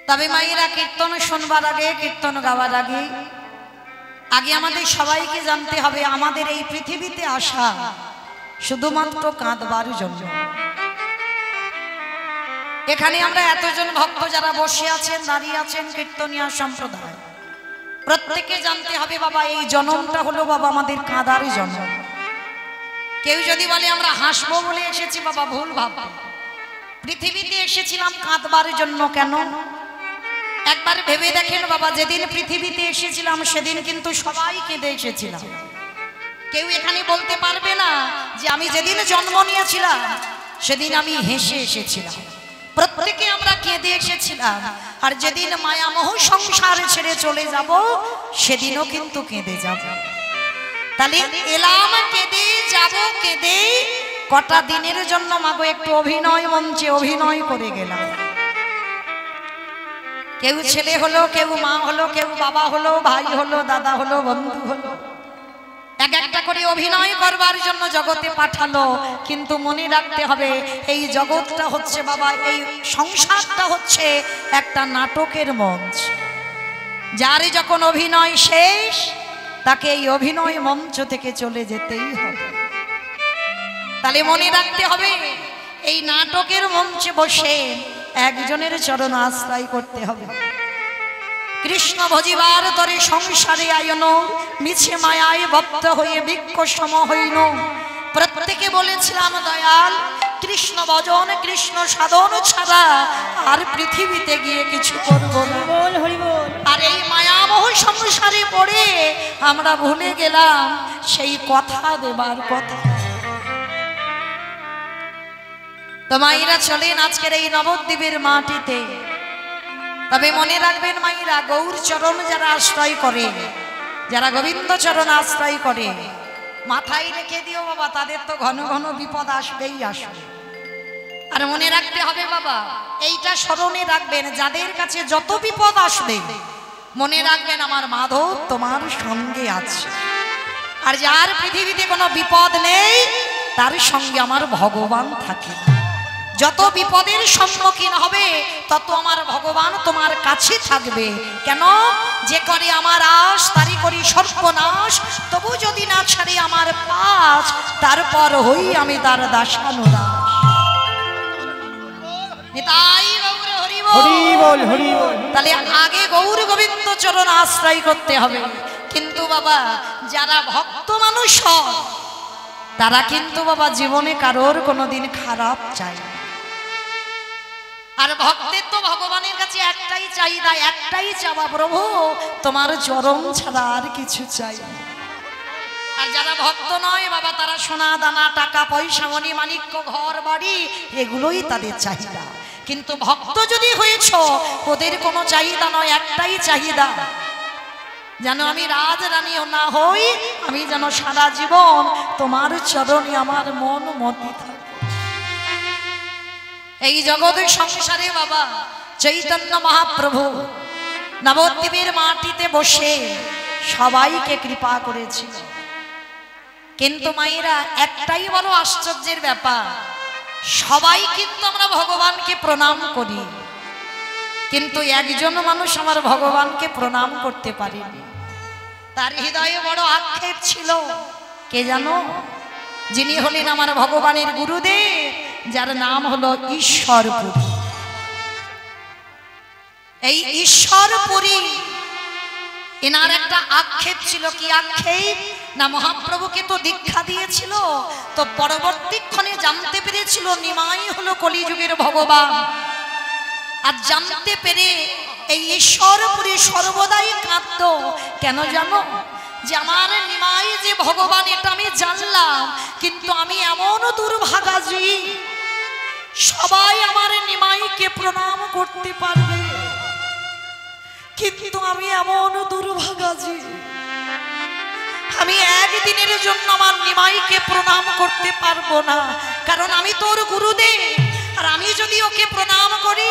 তবে মায়েরা কীর্তন শুনবার আগে, কীর্তন গাওয়ার আগে আগে আমাদের সবাইকে জানতে হবে আমাদের এই পৃথিবীতে আসা শুধুমাত্র কাঁদবার জন্য। এখানে আমরা এতজন ভক্ত যারা বসে আছেন, দাঁড়িয়ে আছেন, কীর্তনিয়া সম্প্রদায়, প্রত্যেকে জানতে হবে বাবা এই জন্মটা হলো বাবা আমাদের কাঁদার জন্ম। কেউ যদি বলে আমরা হাসবো বলে এসেছি, বাবা ভুল ভাববে। পৃথিবীতে এসেছিলাম কাঁদবার জন্য। কেন? একবার ভেবে দেখেন বাবা, যেদিন পৃথিবীতে এসেছিলাম সেদিন কিন্তু সবাই কেঁদে এসেছিলাম। কেউ এখানে বলতে পারবে না যে আমি যেদিন জন্ম নিয়েছিলাম সেদিন আমি হেসে এসেছিলাম। প্রত্যেকে আমরা কেঁদে এসেছিলাম। আর যেদিন মায়ামোহ সংসার ছেড়ে চলে যাব সেদিনও কিন্তু কেঁদে যাব। তাহলে এলাম কেঁদে, যাব কেঁদে, কটা দিনের জন্য মাগো একটু অভিনয় মঞ্চে অভিনয় করে গেলাম। কেউ ছেলে হলো, কেউ মা হলো, কেউ বাবা হলো, ভাই হলো, দাদা হলো, বন্ধু হলো, এক একটা করে অভিনয় করবার জন্য জগতে পাঠালো। কিন্তু মনে রাখতে হবে এই জগৎটা হচ্ছে বাবা, এই সংসারটা হচ্ছে একটা নাটকের মঞ্চ। যার যখন অভিনয় শেষ তাকে এই অভিনয় মঞ্চ থেকে চলে যেতেই হবে। তাহলে মনে রাখতে হবে এই নাটকের মঞ্চে বসে একজনের চরণ আশ্রয় করতে হবে। কৃষ্ণ ভজিবার তরে সংসারে আয়ন, মিছে মায়ায় বদ্ধ হয়ে বৃক্ষ সম হইন। প্রত্যেকে বলেছিলাম দয়াল কৃষ্ণ ভজন, কৃষ্ণ সাধন ছাড়া আর পৃথিবীতে গিয়ে কিছু করব না। আর এই মায়ামোহ সংসারে পড়ে আমরা ভুলে গেলাম সেই কথা দেবার কথা। তো মায়েরা চলেন আজকের এই নবদ্বীপের মাটিতে। তবে মনে রাখবেন মায়েরা, গৌর চরণ যারা আশ্রয় করে, যারা গোবিন্দ চরণ আশ্রয় করে, মাথায় রেখে দিও বাবা তাদের তো ঘন ঘন বিপদ আসবেই আসবে। আর মনে রাখতে হবে বাবা, এইটা স্মরণে রাখবেন, যাদের কাছে যত বিপদ আসবে মনে রাখবেন আমার মাধব তোমার সঙ্গে আছে। আর যার পৃথিবীতে কোনো বিপদ নেই তার সঙ্গে আমার ভগবান থাকে। যত বিপদের সম্মুখীন হবে তত আমার ভগবান তোমার কাছে থাকবে। কেন? যে করে আমার আশ তারই করি সর্বনাশ, তবু যদি না ছাড়ে আমার পাশ, তারপর হই আমি তার দাসানুদাস। তাহলে আগে গৌর গোবিন্দ চরণ আশ্রয় করতে হবে। কিন্তু বাবা যারা ভক্ত মানুষ তারা কিন্তু বাবা জীবনে কারোর কোনোদিন খারাপ চায় না। আর ভক্তের তো ভগবানের কাছে একটাই চাহিদা, একটাই চাওয়া, প্রভু তোমার চরণ ছাড়া আর কিছু চাই না। আর যারা ভক্ত নয় বাবা তারা সোনা দানা, টাকা পয়সা, মণি মাণিক্য, ঘর বাড়ি, এগুলোই তাদের চাহিদা। কিন্তু ভক্ত যদি হয়েছ ওদের কোনো চাহিদা নয়, একটাই চাহিদা, যেন আমি রাজ রানীও না হই, আমি যেন সারা জীবন তোমার চরণে আমার মন মতি থাকে। এই জগতের সংসারে বাবা চৈতন্য মহাপ্রভু নবদ্বীপের মাটিতে বসে সবাইকে কৃপা করেছিল। কিন্তু মায়েরা একটাই বড় আশ্চর্যের ব্যাপার, সবাই কিন্তু আমরা ভগবানকে প্রণাম করি, কিন্তু একজন মানুষ আমার ভগবানকে প্রণাম করতে পারেনি। তার হৃদয়ে বড় আক্ষেপ ছিল। কে জানো? যিনি হলেন আমার ভগবানের গুরুদেব, যার নাম হলো ঈশ্বরপুরী। এই ঈশ্বরপুরী এনার একটা আক্ষেপ ছিল। কি আক্ষেপ? না মহাপ্রভুকে তো দীক্ষা দিয়েছিল, তো পরবর্তীক্ষণে জানতে পেরেছিল নিমাই হলো কলিযুগের ভগবান। আর জানতে পেরে এই ঈশ্বরপুরী সর্বদাই কাঁদত। কেন জানো? যে আমার নিমাই যে ভগবান এটা আমি জানলাম, কিন্তু আমি এমন দুর্ভাগাজি, সবাই আমার নিমাইকে প্রণাম করতে পারবে, কিন্তু আমি এমন দুর্ভাগাজি, আমি একদিনের জন্য আমার নিমাইকে প্রণাম করতে পারবো না, কারণ আমি তোর গুরুদেব। আর আমি যদি ওকে প্রণাম করি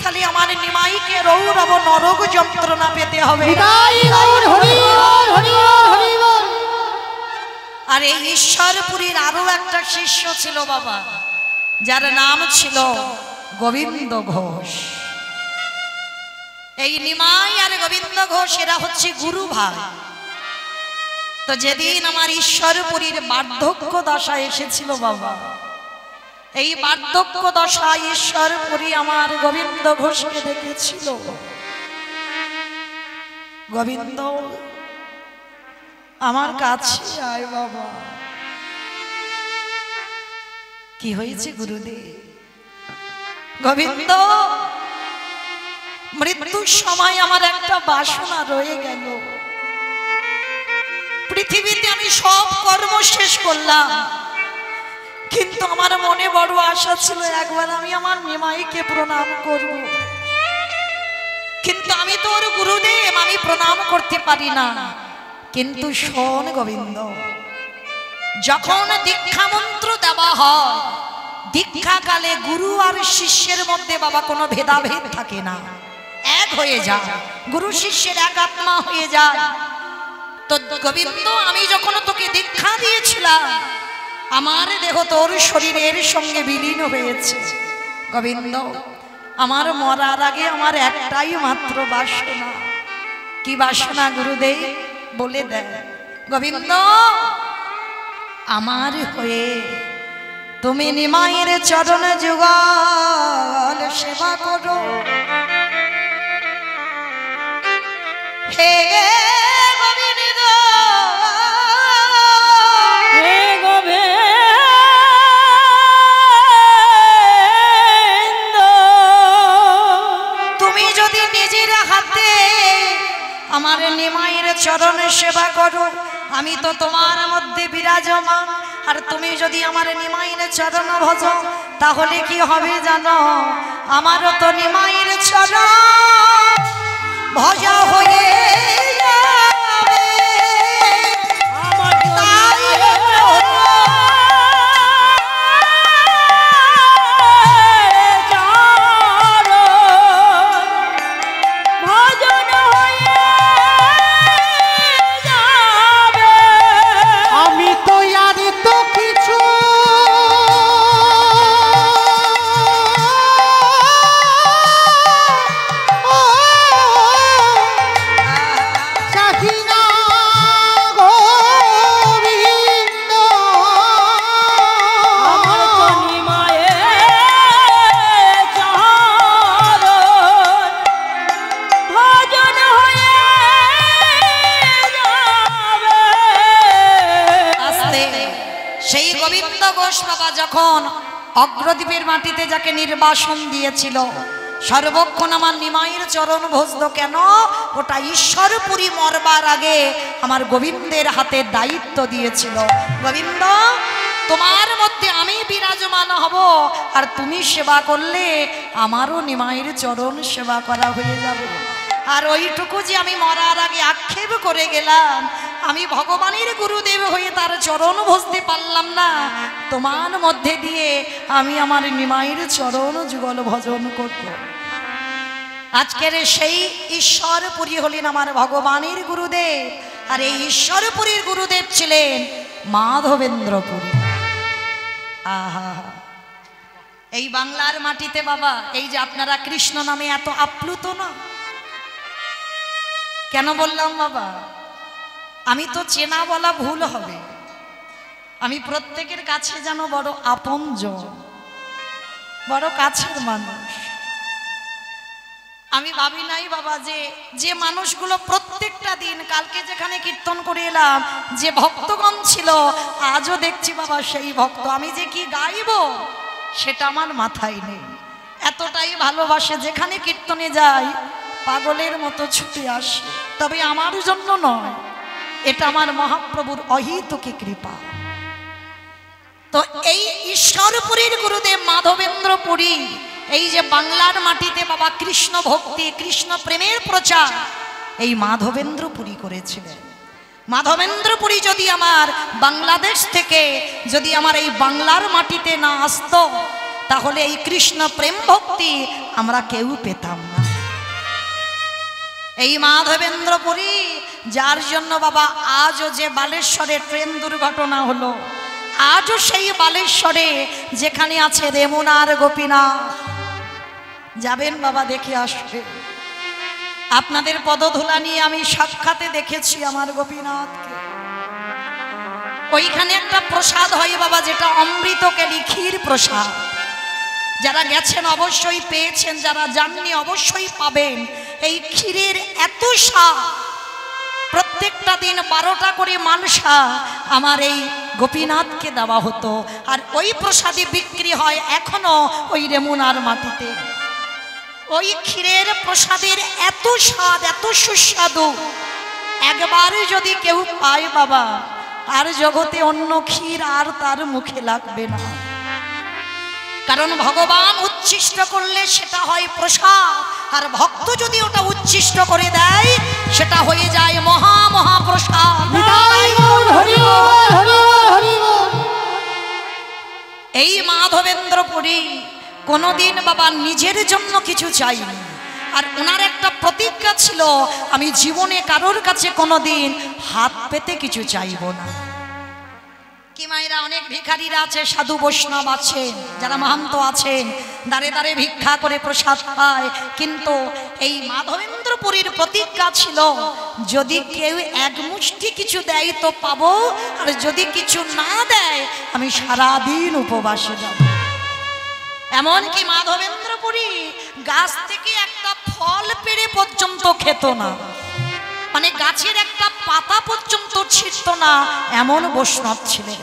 তাহলে আমার নিমাইকে রৌরব নরক যন্ত্রণা পেতে হবে। আর এই ঈশ্বরপুরীর আরো একটা শিষ্য ছিল বাবা, যার নাম ছিল গোবিন্দ ঘোষ। এই নিমাই আর গোবিন্দ ঘোষ এরা হচ্ছে গুরু ভাই। তো যেদিন আমার ঈশ্বরপুরীর বার্ধক্য দশা এসেছিল বাবা, এই বার্ধক্য দশা ঈশ্বরপুরী আমার গোবিন্দ ঘোষকে দেখেছিল। গোবিন্দ আমার কাছে আয় বাবা। কি হয়েছে গুরুদেব? গোবিন্দ, মৃত্যুর সময় আমার একটা বাসনা রয়ে গেল। পৃথিবীতে আমি সব কর্ম শেষ করলাম, কিন্তু আমার মনে বড় আশা ছিল একবার আমি আমার নিমাইকে প্রণাম করব। কিন্তু আমি তোর গুরুদেব, আমি প্রণাম করতে পারি না। কিন্তু শোন গোবিন্দ, যখন দীক্ষা মন্ত্র দেওয়া হয়, দীক্ষাকালে গুরু আর শিষ্যের মধ্যে বাবা কোনো ভেদাভেদ থাকে না, এক হয়ে যায়, গুরু শিষ্যের এক আত্মা হয়ে যায়। তো গোবিন্দ, আমি যখন তোকে দীক্ষা দিয়েছিলাম, আমার দেহ তোর শরীরের সঙ্গে বিলীন হয়েছে। গোবিন্দ, আমার মরার আগে আমার একটাই মাত্র বাসনা। কি বাসনা গুরুদেব বলে দেন? গোবিন্দ, আমার হয়ে তুমি নিমাইয়ের চরণ যুগল সেবা করো। হে গোবিন্দ, হে গোবিন্দ, তুমি যদি নিজের হাতে আমার নিমাইয়ের চরণ সেবা করো, আমি তো তোমার মধ্যে বিরাজমান। আর তুমি যদি আমার নিমাইয়ের চরণ ভজো, তাহলে কি হবে জানো? আমারও তো নিমাইয়ের চরণ ভজা হয়ে যাবে। যখন অগ্রদ্বীপের মাটিতে যাকে নির্বাসন দিয়েছিল, সর্বক্ষণ আমার নিমাইয়ের চরণ ভজত কেন? ওটা ঈশ্বরপুরী মরবার আগে আমার গোবিন্দের হাতে দায়িত্ব দিয়েছিল। গোবিন্দ, তোমার মধ্যে আমি বিরাজমান হব, আর তুমি সেবা করলে আমারও নিমাইয়ের চরণ সেবা করা হয়ে যাবে। আর ওইটুকু যে আমি মরার আগে আক্ষেপ করে গেলাম, আমি ভগবানের গুরুদেব হয়ে তার চরণ ভজতে পারলাম না, তোমার মধ্যে দিয়ে আমি আমার নিমাইয়ের চরণ যুগল ভজন করব। আজকের সেই ঈশ্বরপুরী হলেন আমার ভগবানের গুরুদেব, আর এই ঈশ্বরপুরীর গুরুদেব ছিলেন মাধবেন্দ্রপুরী। আহা, এই বাংলার মাটিতে বাবা, এই যে আপনারা কৃষ্ণ নামে এত আপ্লুত না কেন বললাম বাবা? আমি তো চেনা বলা ভুল হবে, আমি প্রত্যেকের কাছে যেন বড় আপনজন, বড় কাছের মানুষ। আমি ভাবি নাই বাবা যে মানুষগুলো প্রত্যেকটা দিন, কালকে যেখানে কীর্তন করে এলাম, যে ভক্তগণ ছিল, আজও দেখছি বাবা সেই ভক্ত। আমি যে কি গাইব সেটা আমার মাথায় নেই, এতটাই ভালোবাসে, যেখানে কীর্তনে যাই পাগলের মতো ছুটে আসে। তবে আমার জন্য নয়, এটা আমার মহাপ্রভুর অহিতুকী কৃপা। তো এই ঈশ্বরপুরীর গুরুদেব মাধবেন্দ্রপুরী, এই যে বাংলার মাটিতে বাবা কৃষ্ণ ভক্তি, কৃষ্ণ প্রেমের প্রচার এই মাধবেন্দ্রপুরী করেছিলেন। মাধবেন্দ্রপুরী যদি আমার বাংলাদেশ থেকে যদি আমার এই বাংলার মাটিতে না আসতো, তাহলে এই কৃষ্ণ প্রেম ভক্তি আমরা কেউ পেতাম না। এই মাধবেন্দ্রপুরী, যার জন্য বাবা আজও যে বালেশ্বরে ট্রেন দুর্ঘটনা হলো, আজও সেই বালেশ্বরে যেখানে আছে রেমুনার গোপীনাথ, যাবেন বাবা দেখে আসবে। আপনাদের পদধূলা নিয়ে আমি সাক্ষাতে দেখেছি আমার গোপীনাথকে। ওইখানে একটা প্রসাদ হয় বাবা, যেটা অমৃতকেলি ক্ষীর প্রসাদ। যারা গেছেন অবশ্যই পেয়েছেন, যারা যাননি অবশ্যই পাবেন। এই ক্ষীরের এত স্বাদ, প্রত্যেকটা দিন 12টা করে মালসা আমার এই গোপীনাথকে দেওয়া হতো। আর ওই প্রসাদে বিক্রি হয় এখনো ওই রেমুনার মাটিতে। ওই ক্ষীরের প্রসাদের এত স্বাদ, এত সুস্বাদু, একবার যদি কেউ পায় বাবা, আর জগতে অন্য ক্ষীর আর তার মুখে লাগবে না। কারণ ভগবান উচ্ছিষ্ট করলে সেটা হয় প্রসাদ, আর ভক্ত যদি ওটা উচ্ছিষ্ট করে দেয় সেটা হয়ে যায় মহা মহাপ্রসাদ। এই মাধবেন্দ্রপুরী কোনোদিন বাবা নিজের জন্য কিছু চাইনি। আর ওনার একটা প্রতিজ্ঞা ছিল, আমি জীবনে কারোর কাছে কোনোদিন হাত পেতে কিছু চাইব না। কি মায়েরা, অনেক ভিখারিরা আছে, সাধু বৈষ্ণব আছেন, যারা মহান্ত আছেন, দাঁড়ে দাঁড়ে ভিক্ষা করে প্রসাদ পায়। কিন্তু এই মাধবেন্দ্রপুরীর প্রতিজ্ঞা ছিল, যদি কেউ এক মুষ্টি কিছু দেয় তো পাবো, আর যদি কিছু না দেয় আমি সারাদিন উপবাসে যাব। এমনকি মাধবেন্দ্রপুরী গাছ থেকে একটা ফল পেড়ে পর্যন্ত খেত না, মানে গাছের একটা পাতা পর্যন্ত ছিঁড়ত না, এমন বৈষ্ণব ছিলেন।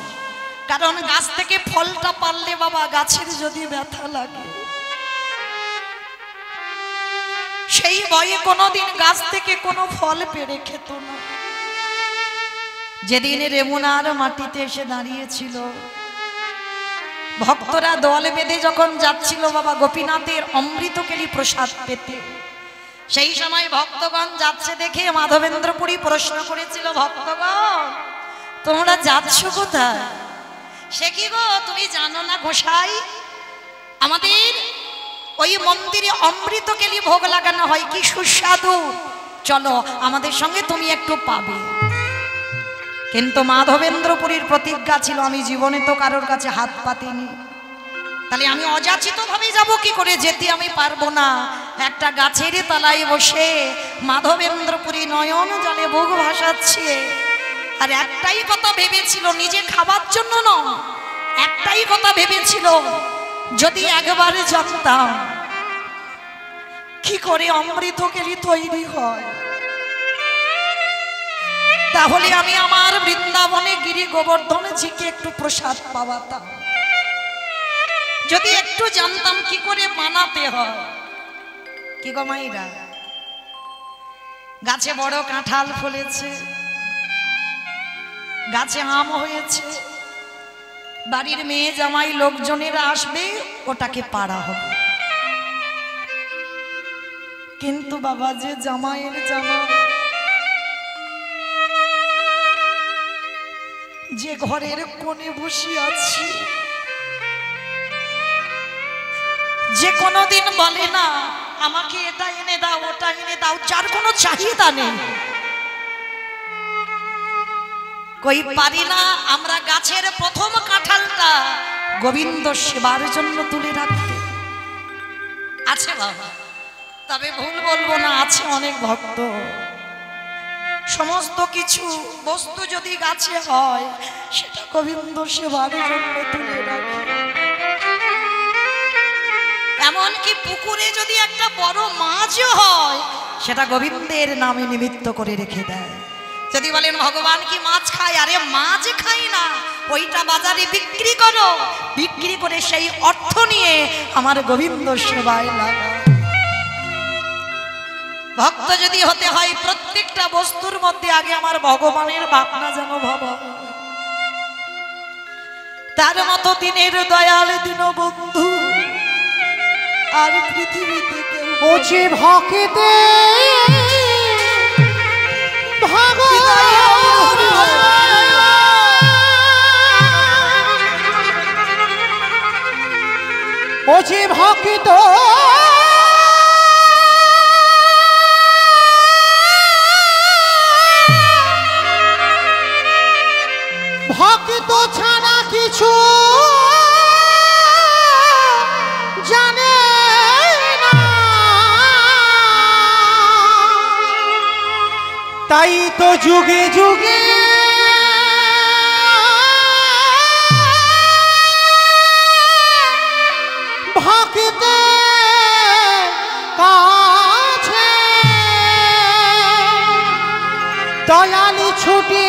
কারণ গাছ থেকে ফলটা পারলে বাবা গাছের যদি ব্যথা লাগে, সেই ভয়ে কোনোদিন গাছ থেকে কোনো ফল পেড়ে খেত না। যেদিন রেমুনার মাটিতে এসে দাঁড়িয়েছিল, ভক্তরা দল বেঁধে যখন যাচ্ছিল বাবা গোপীনাথের অমৃতকেলি প্রসাদ পেতে, সেই সময় ভক্তগণ যাচ্ছে দেখে মাধবেন্দ্রপুরী প্রশ্ন করেছিল, ভক্তগণ তোমরা যাচ্ছ কোথায়? সে কি গো, তুমি জানো না গোসাই, আমাদের ওই মন্দিরে অমৃতকেলি ভোগ লাগানো হয়, কি সুস্বাদু, চলো আমাদের সঙ্গে তুমি একটু পাবে। কিন্তু মাধবেন্দ্রপুরীর প্রতিজ্ঞা ছিল, আমি জীবনে তো কারোর কাছে হাত পাতিনি, তাহলে আমি অযাচিত ভাবে যাব কি করে? যেতে আমি পারবো না। একটা গাছের তলায় বসে মাধবেন্দ্রপুরী নয়ন জলে বুক ভাসাচ্ছে, আর একটাই কথা ভেবেছিল, নিজে খাবার জন্য নয়, একটাই কথা ভেবেছিল, যদি একবারে জানতাম কি করে অমৃতকেলি তৈরি হয়, তাহলে আমি আমার বৃন্দাবনে গিরি গোবর্ধন ঝিকে একটু প্রসাদ পাওয়াতাম। যদি একটু জানতাম কি করে বানাতে হয়। কি গো মাইরা, গাছে বড় কাঁঠাল ফলেছে, গাছে আম হয়েছে, বাড়ির মেয়ে জামাই লোকজনেরা আসবে, ওটাকে পাড়া হবে। কিন্তু বাবা, যে জামাইয়ের জামাই, যে ঘরের কোণে বসে আছি, যে কোনোদিন বলে না আমাকে এটা এনে দাও ওটা এনে দাও, যার কোনো চাহিদা নেই, কই পারি না আমরা গাছের প্রথম কাঁঠালটা গোবিন্দ সেবার জন্য তুলে রাখতে? আছে বাবা, তবে ভুল বলবো না, আছে অনেক ভক্ত। সমস্ত কিছু বস্তু যদি গাছে হয়, সেটা গোবিন্দ সেবার জন্য তুলে রাখে। এমনকি পুকুরে যদি একটা বড় মাছও হয়, সেটা গোবিন্দের নামে নিমিত্ত করে রেখে দেয়। যদি বলেন ভগবান কি মাছ খায়? আরে মাছ খাই না, ওইটা বাজারে বিক্রি করো, বিক্রি করে সেই অর্থ নিয়ে আমার গোবিন্দ সেবায় লাগা। ভক্ত যদি হতে হয়, প্রত্যেকটা বস্তুর মধ্যে আগে আমার ভগবানের ভাবনা যেন ভাবা। তার মতো দিনের দয়াল দীনবন্ধু আর পৃথিবীতে কেউ ওছে ভক্তে ওছে ভক্ত ভক্ত ছাড়া কিছু জানে না। তাই তো যুগে যুগে ভক্তে কাছে দয়ালি ছুটে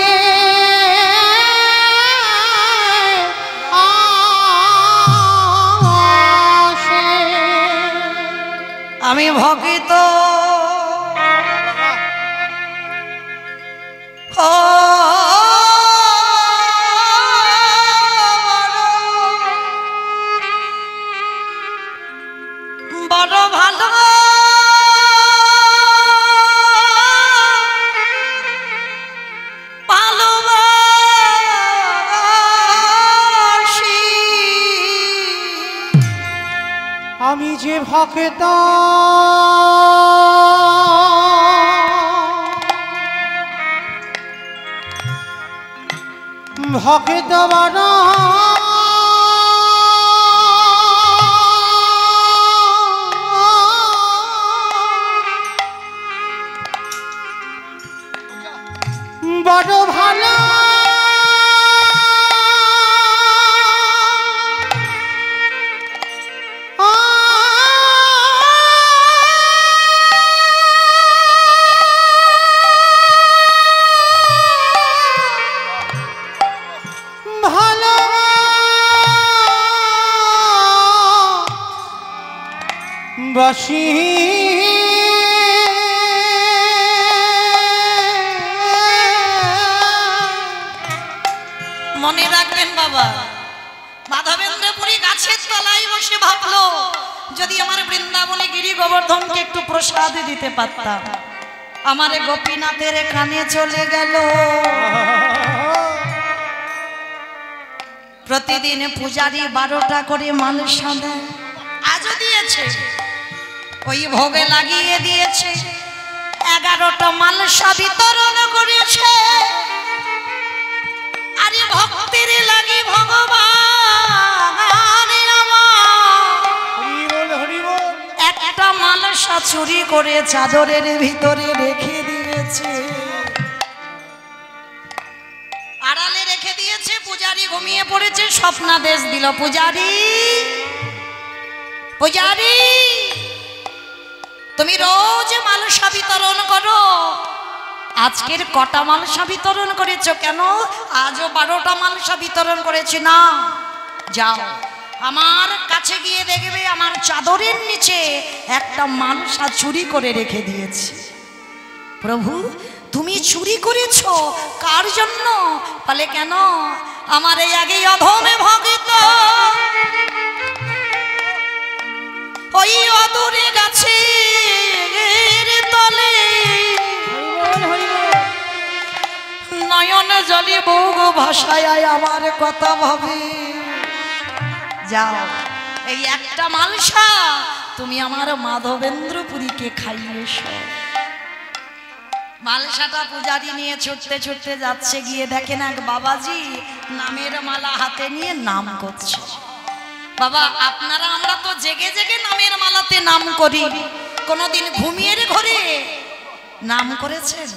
আমি ভক্ত বড় ভালো ভালোবাসি আমি যে ভক্ত ভক্ত বড় বড় ভালো বাসি মনে রাখবেন বাবা, মাধবেন্দ্রপুরী গাছের তলায় বসে ভাবলো যদি আমার বৃন্দাবনে গিরি গোবর্ধনকে একটু প্রসাদ দিতে পারতাম। আমার গোপীনাথের কানে চলে গেল। প্রতিদিন পূজারি 12টা করে মালসা দেয়, আজও দিয়েছে। ওই ভোগে লাগিয়ে দিয়েছে, 11টা মালসা বিতরণ করেছে। আরে ভক্তের লাগি ভগবান একটা মালসা চুরি করে চাদরের ভিতরে রেখে দিয়েছে, আড়ালে রেখে দিয়েছে। পূজারি ঘুমিয়ে পড়েছে, স্বপ্নাদেশ দিল, পূজারি পূজারি তুমি রোজ মালসা বিতরণ করো, আজকের কটা মালসা বিতরণ করেছো? কেন আজও 12টা মালসা বিতরণ করেছি না। যাও আমার কাছে গিয়ে দেখবে আমার চাদরের নিচে একটা মালসা চুরি করে রেখে দিয়েছি। প্রভু তুমি চুরি করেছো, কার জন্য? বলে কেন, আমার এই আগে অধমে ভক্ত ওই অদূরে গাছের তলে নয়ন জলে বউ ভাষায় আমার কথা ভাবে। যাও এই একটা মালসা তুমি আমার মাধবেন্দ্রপুরীকে খাইয়েছো। মালসাটা পূজারি নিয়ে ছুটতে ছুটতে যাচ্ছে, গিয়ে দেখেন এক বাবাজি নামের মালা হাতে নিয়ে নাম করছে। বাবা আপনারা আমরা তো জেগে জেগে নামের মালাতে নাম করি, কোনোদিন ঘুমিয়ে ঘরে নাম করেছেন?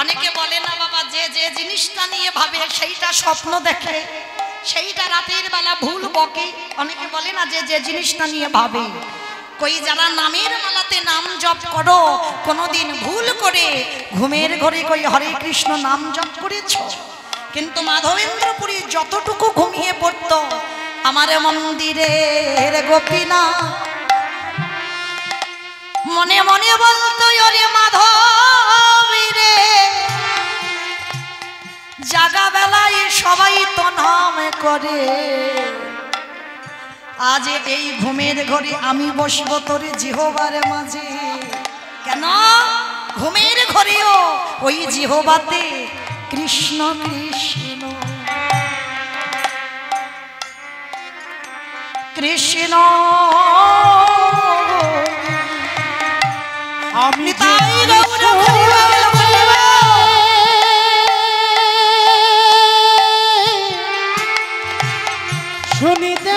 অনেকে বলে না বাবা, যে যে জিনিসটা নিয়ে ভাবে সেইটা স্বপ্ন দেখে, সেইটা রাতের বেলা ভুল বকে। অনেকে বলে না যে যে জিনিসটা নিয়ে ভাবে। কই যারা নামের মালাতে নাম জপ করো, কোনোদিন ভুল করে ঘুমের ঘরে কই হরে কৃষ্ণ নাম জপ করেছো? কিন্তু মাধবেন্দ্রপুরী যতটুকু ঘুমিয়ে পড়ত, আমার মন্দিরের গোপীনাথ মনে মনে বলতো ওরে মাধবীরে, জাগা বেলায় সবাই তো নাম করে, আজ এই ঘুমের ঘরে আমি বসবো তোর জিহ্বার মাঝে। কেন ঘুমের ঘরেও ওই জিহ্বাতে কৃষ্ণ কৃষ্ণ কৃষ্ণ আমি তাই গৌর হরিবল বলিব। শুনিতে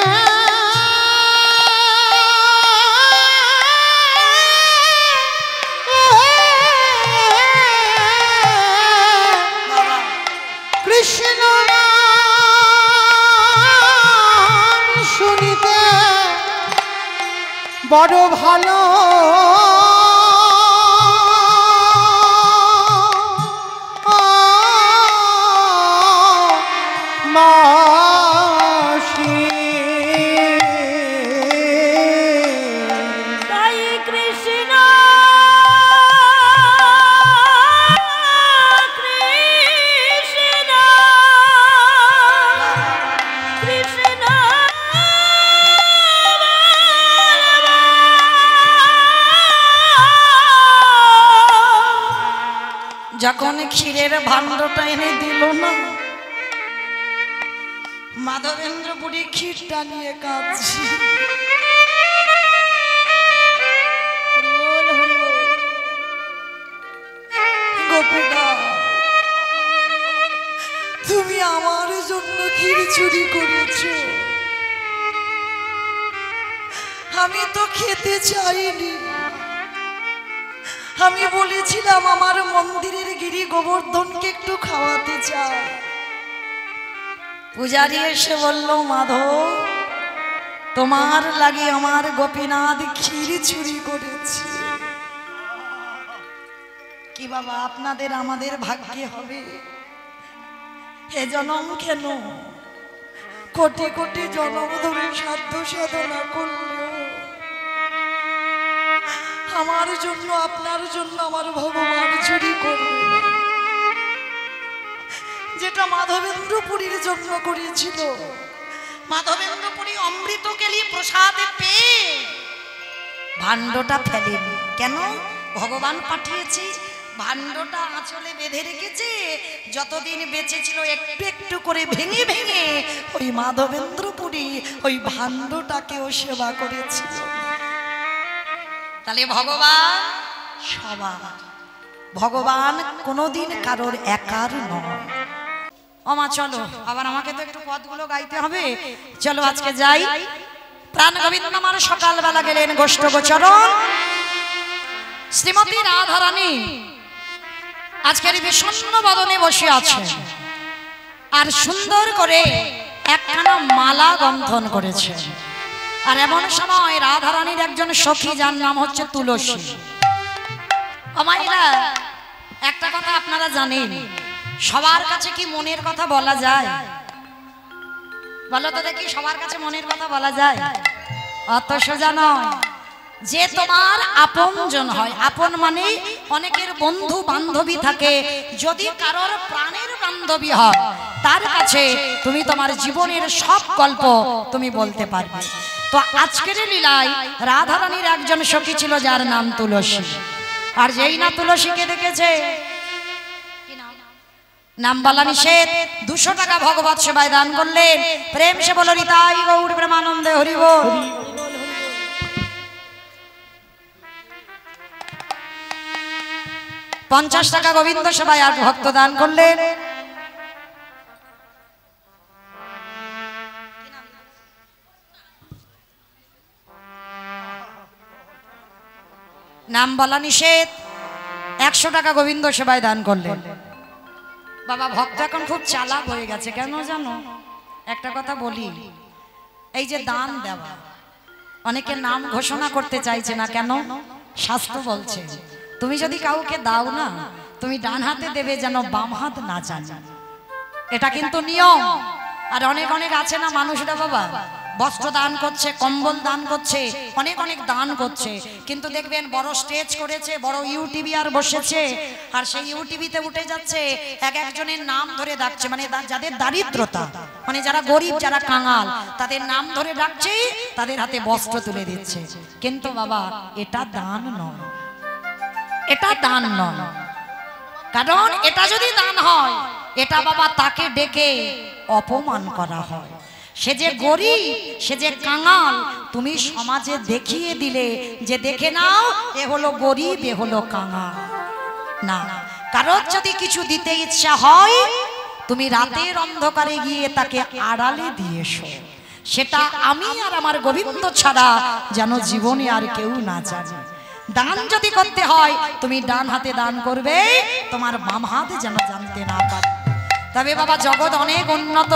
বড় ভালো মাসি তাই কৃষ্ণ কৃষ্ণ কৃষ্ণ যখন ক্ষীরের ভাণ্ডটা এনে দিল না, মাধবেন্দ্র বুড়ি ক্ষীরটা নিয়ে কাঁদছি। গোপীদা, তুমি আমার জন্য ক্ষীর চুরি করেছ, আমি তো খেতে চাইনি। আমি বলেছিলাম আমার মন্দিরের গিরি গোবর্ধনকে একটু খাওয়াতে চাই। পূজারি এসে বলল, মাধব তোমার লাগে আমার গোপীনাথ ক্ষীর চুরি করেছে। কি বাবা, আপনাদের আমাদের ভাগ্যে হবে এ জনম কেন, কোটি কোটি জনম ধরে সাধ্য সাধনা করলেও আমার জন্য আপনার জন্য আমার ভগবান চুরি করবে না। যেটা মাধবেন্দ্রপুরীর জন্য করেছিল, মাধবেন্দ্রপুরী অমৃত কেলি প্রসাদে পেয়ে ভাণ্ডটা ফেলেনি। কেন? ভগবান পাঠিয়েছি, ভাণ্ডটা আঁচলে বেঁধে রেখেছে, যতদিন বেঁচে ছিল একটু একটু করে ভেঙে ভেঙে ওই মাধবেন্দ্রপুরী ওই ভাণ্ডটাকেও সেবা করেছিল। তাহলে ভগবান সবার, ভগবান কোনোদিন কারোর একার নয়। ওমা চলো, আবার আমাকে তো একটু পদগুলো গাইতে হবে। চলো আজকে যাই। প্রাণ গোবিন্দ আমার সকালবেলা গেলেন গোষ্ঠ গোচরণ। শ্রীমতী রাধারানী আজকের বিষণ্ণ বদনে বসে আছে, আর সুন্দর করে একখানা মালা গন্থন করেছে। আর এমন সময় রাধারানীর একজন সখী, যার নাম হচ্ছে তুলসী। অমাইরা, একটা কথা আপনারা জানেন, সবার কাছে কি মনের কথা বলা যায়? বলো তো দেখি, সবার কাছে মনের কথা বলা যায়? অত সোজা নয়। যে তোমার আপনজন হয়, আপন মানে অনেকের বন্ধু বান্ধবী থাকে, যদি কারোর প্রাণের বান্ধবী হয় তার কাছে তুমি তোমার জীবনের সব গল্প তুমি বলতে পারবে। তো আজকের লীলায় রাধারানীর একজন সখী ছিল, যার নাম তুলসী। আর যেই না তুলসীকে দেখেছে, নাম বলা নিষেধ, 200 টাকা ভগবত সেবায় দান করলেন। প্রেম সে বলো নিতাই গৌর প্রেমানন্দে হরি বল। 50 টাকা গোবিন্দ সেবায় আর ভক্ত দান করলেন। নাম বলা নিষেধ, 100 টাকা গোবিন্দ সেবায় দান করলেন। বাবা, ভক্ত এখন খুব চালাক হয়ে গেছে। কেন জানো? একটা কথা বলি, এই যে দান দেওয়া, অনেকে নাম ঘোষণা করতে চাইছে না। কেন? শাস্ত্র বলছে তুমি যদি কাউকে দাও না, তুমি ডান হাতে দেবে যেন বাম হাত না জানে। এটা কিন্তু নিয়ম। আর অনেক অনেক আছে না মানুষরা বাবা, বস্ত্র দান করছে, কম্বল দান করছে, অনেক অনেক দান করছে, কিন্তু দেখবেন বড় স্টেজ করেছে, বড় ইউটিভি আর বসেছে, আর সেই ইউটিভিতে উঠে যাচ্ছে, এক একজনের নাম ধরে ডাকছে, মানে যাদের দারিদ্রতা, মানে যারা গরিব, যারা কাঙাল, তাদের নাম ধরে ডাকছে, তাদের হাতে বস্ত্র তুলে দিচ্ছে। কিন্তু বাবা, এটা দান নয়, এটা দান নয়। কারণ এটা যদি দান হয়, এটা বাবা তাকে ডেকে অপমান করা হয়। সে যে গরিব, সে যে কাঙাল, তুমি সমাজে দেখিয়ে দিলে যে দেখে নাও এ হলো গরিব, এ হলো কাঙাল। না, কারোর যদি কিছু দিতে ইচ্ছা হয়, তুমি রাতের অন্ধকারে গিয়ে তাকে আড়ালে দিয়ে এসো। সেটা আমি আর আমার গোবিন্দ ছাড়া যেন জীবনে আর কেউ না জানে। দান যদি করতে হয়, তুমি ডান হাতে দান করবে, তোমার বাম হাতে যেন জানতে না পারে। তবে বাবা, জগৎ অনেক উন্নত,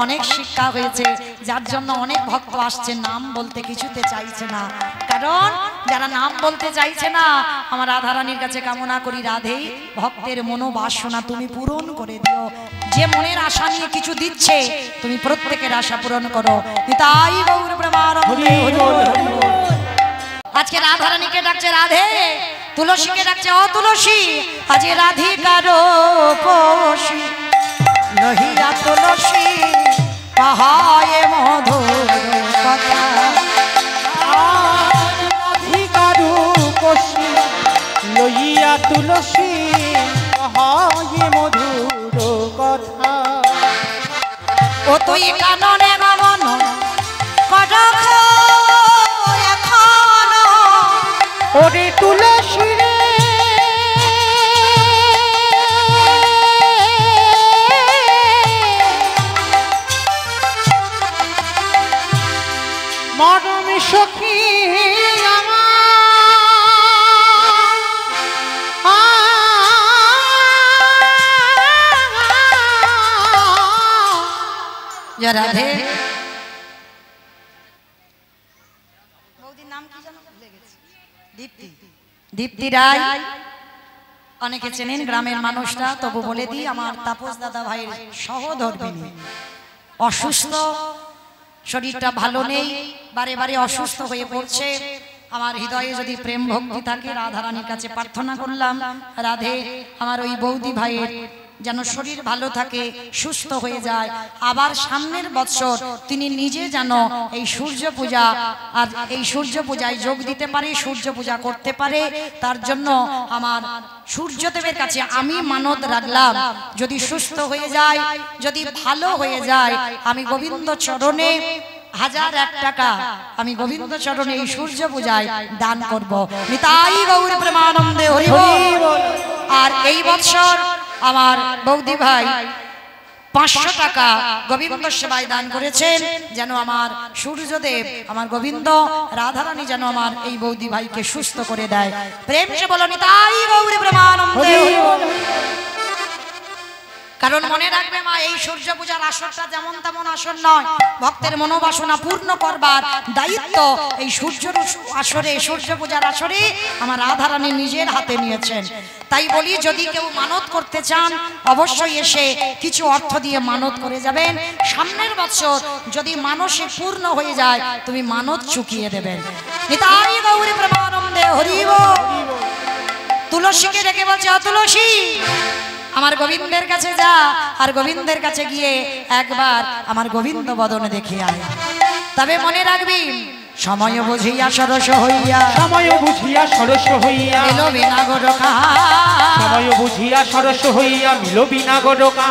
অনেক শিক্ষা হয়েছে, যার জন্য অনেক ভক্ত আসছে, নাম বলতে কিছুতে চাইছে না। কারণ যারা নাম বলতে চাইছে না, আমার রাধারানীর কাছে কামনা করি, রাধে ভক্তের মনোবাসনা তুমি পূরণ করে দিও। যে মনের আশা নিয়ে কিছু দিচ্ছে, তুমি প্রত্যেকের আশা পূরণ করো। তাই গৌর প্রেমানন্দে হরি বল। আজকে রাধারানীকে ডাকছে রাধে, তুলসীকে ডাকছে অ তুলসী। আজ রাধিকার পশি লহিয়া তুলসী পাহায় মধুর কথা। রাধিকারু পশি লইয়া তুলসী হয় মধুর কথা। ও তুই কাননে গমন কটক এখন ওরে তুলসী রে মরম সখী রাধে। বৌদির নাম কি জানো? ভুলে গেছি। দীপ্তি, দীপ্তি রায়। অনেকে চেনেন গ্রামের মানুষরা, তবু বলে দিই, আমার তাপস দাদা ভাইয়ের সহধর্মিণী। অসুস্থ, শরীরটা ভালো নেই, বারে বারে অসুস্থ হয়ে পড়ছে। আমার হৃদয়ে যদি প্রেম ভক্তি থাকে, রাধারানীর কাছে প্রার্থনা করলাম, রাধে আমার ওই বৌদি ভাইয়ের যেন শরীর ভালো থাকে, সুস্থ হয়ে যায়। আবার সামনের বৎসর তিনি নিজে যেন এই সূর্য পূজা, আর এই সূর্য পূজায় যোগ দিতে পারে, সূর্য পূজা করতে পারে। তার জন্য আমার সূর্যদেবের কাছে আমি মানত রাখলাম, যদি সুস্থ হয়ে যায়, যদি ভালো হয়ে যায়, আমি গোবিন্দ চরণে 1001 টাকা আমি গোবিন্দ চরণে এই সূর্য পূজায় দান করব। নিতাই গৌর প্রেমানন্দে হরি বল। আর এই বৎসর আমার বৌদি ভাই 500 টাকা গোবিন্দ সেবায় দান করেছেন, যেন আমার সূর্যদেব, আমার গোবিন্দ, রাধারানী যেন আমার এই বৌদি ভাইকে সুস্থ করে দেয়। প্রেম সে বলো নিতাই গৌর প্রেমানন্দে হরি বল। কারণ মনে রাখবে মা, এই সূর্য পূজার আসরটা যেমন তেমন আসর নয়। ভক্তের মনোবাসনা পূর্ণ করবার দায়িত্ব এই সূর্যের আসরে, সূর্য পূজার আসরে আমার রাধারানী নিজের হাতে নিয়েছেন। তাই বলি, যদি কেউ মানত করতে চান, অবশ্যই এসে কিছু অর্থ দিয়ে মানত করে যাবেন। সামনের বছর যদি মানসে পূর্ণ হয়ে যায়, তুমি মানত চুকিয়ে দেবেন। নিতাই গৌর প্রেমানন্দে হরি বল। তুলসীকে ডেকে বলছে, অ তুলসী আমার গোবিন্দের কাছে যা, আর গোবিন্দের কাছে গিয়ে একবার আমার গোবিন্দ বদনে দেখে আয়। তবে মনে রাখবি, সময় বুঝিয়া সরস হইয়া, সময় বুঝিয়া সরস হইয়া মিলো বিনা গোরকা, সময় বুঝিয়া সরস হইয়া মিলো বিনা গোরকা।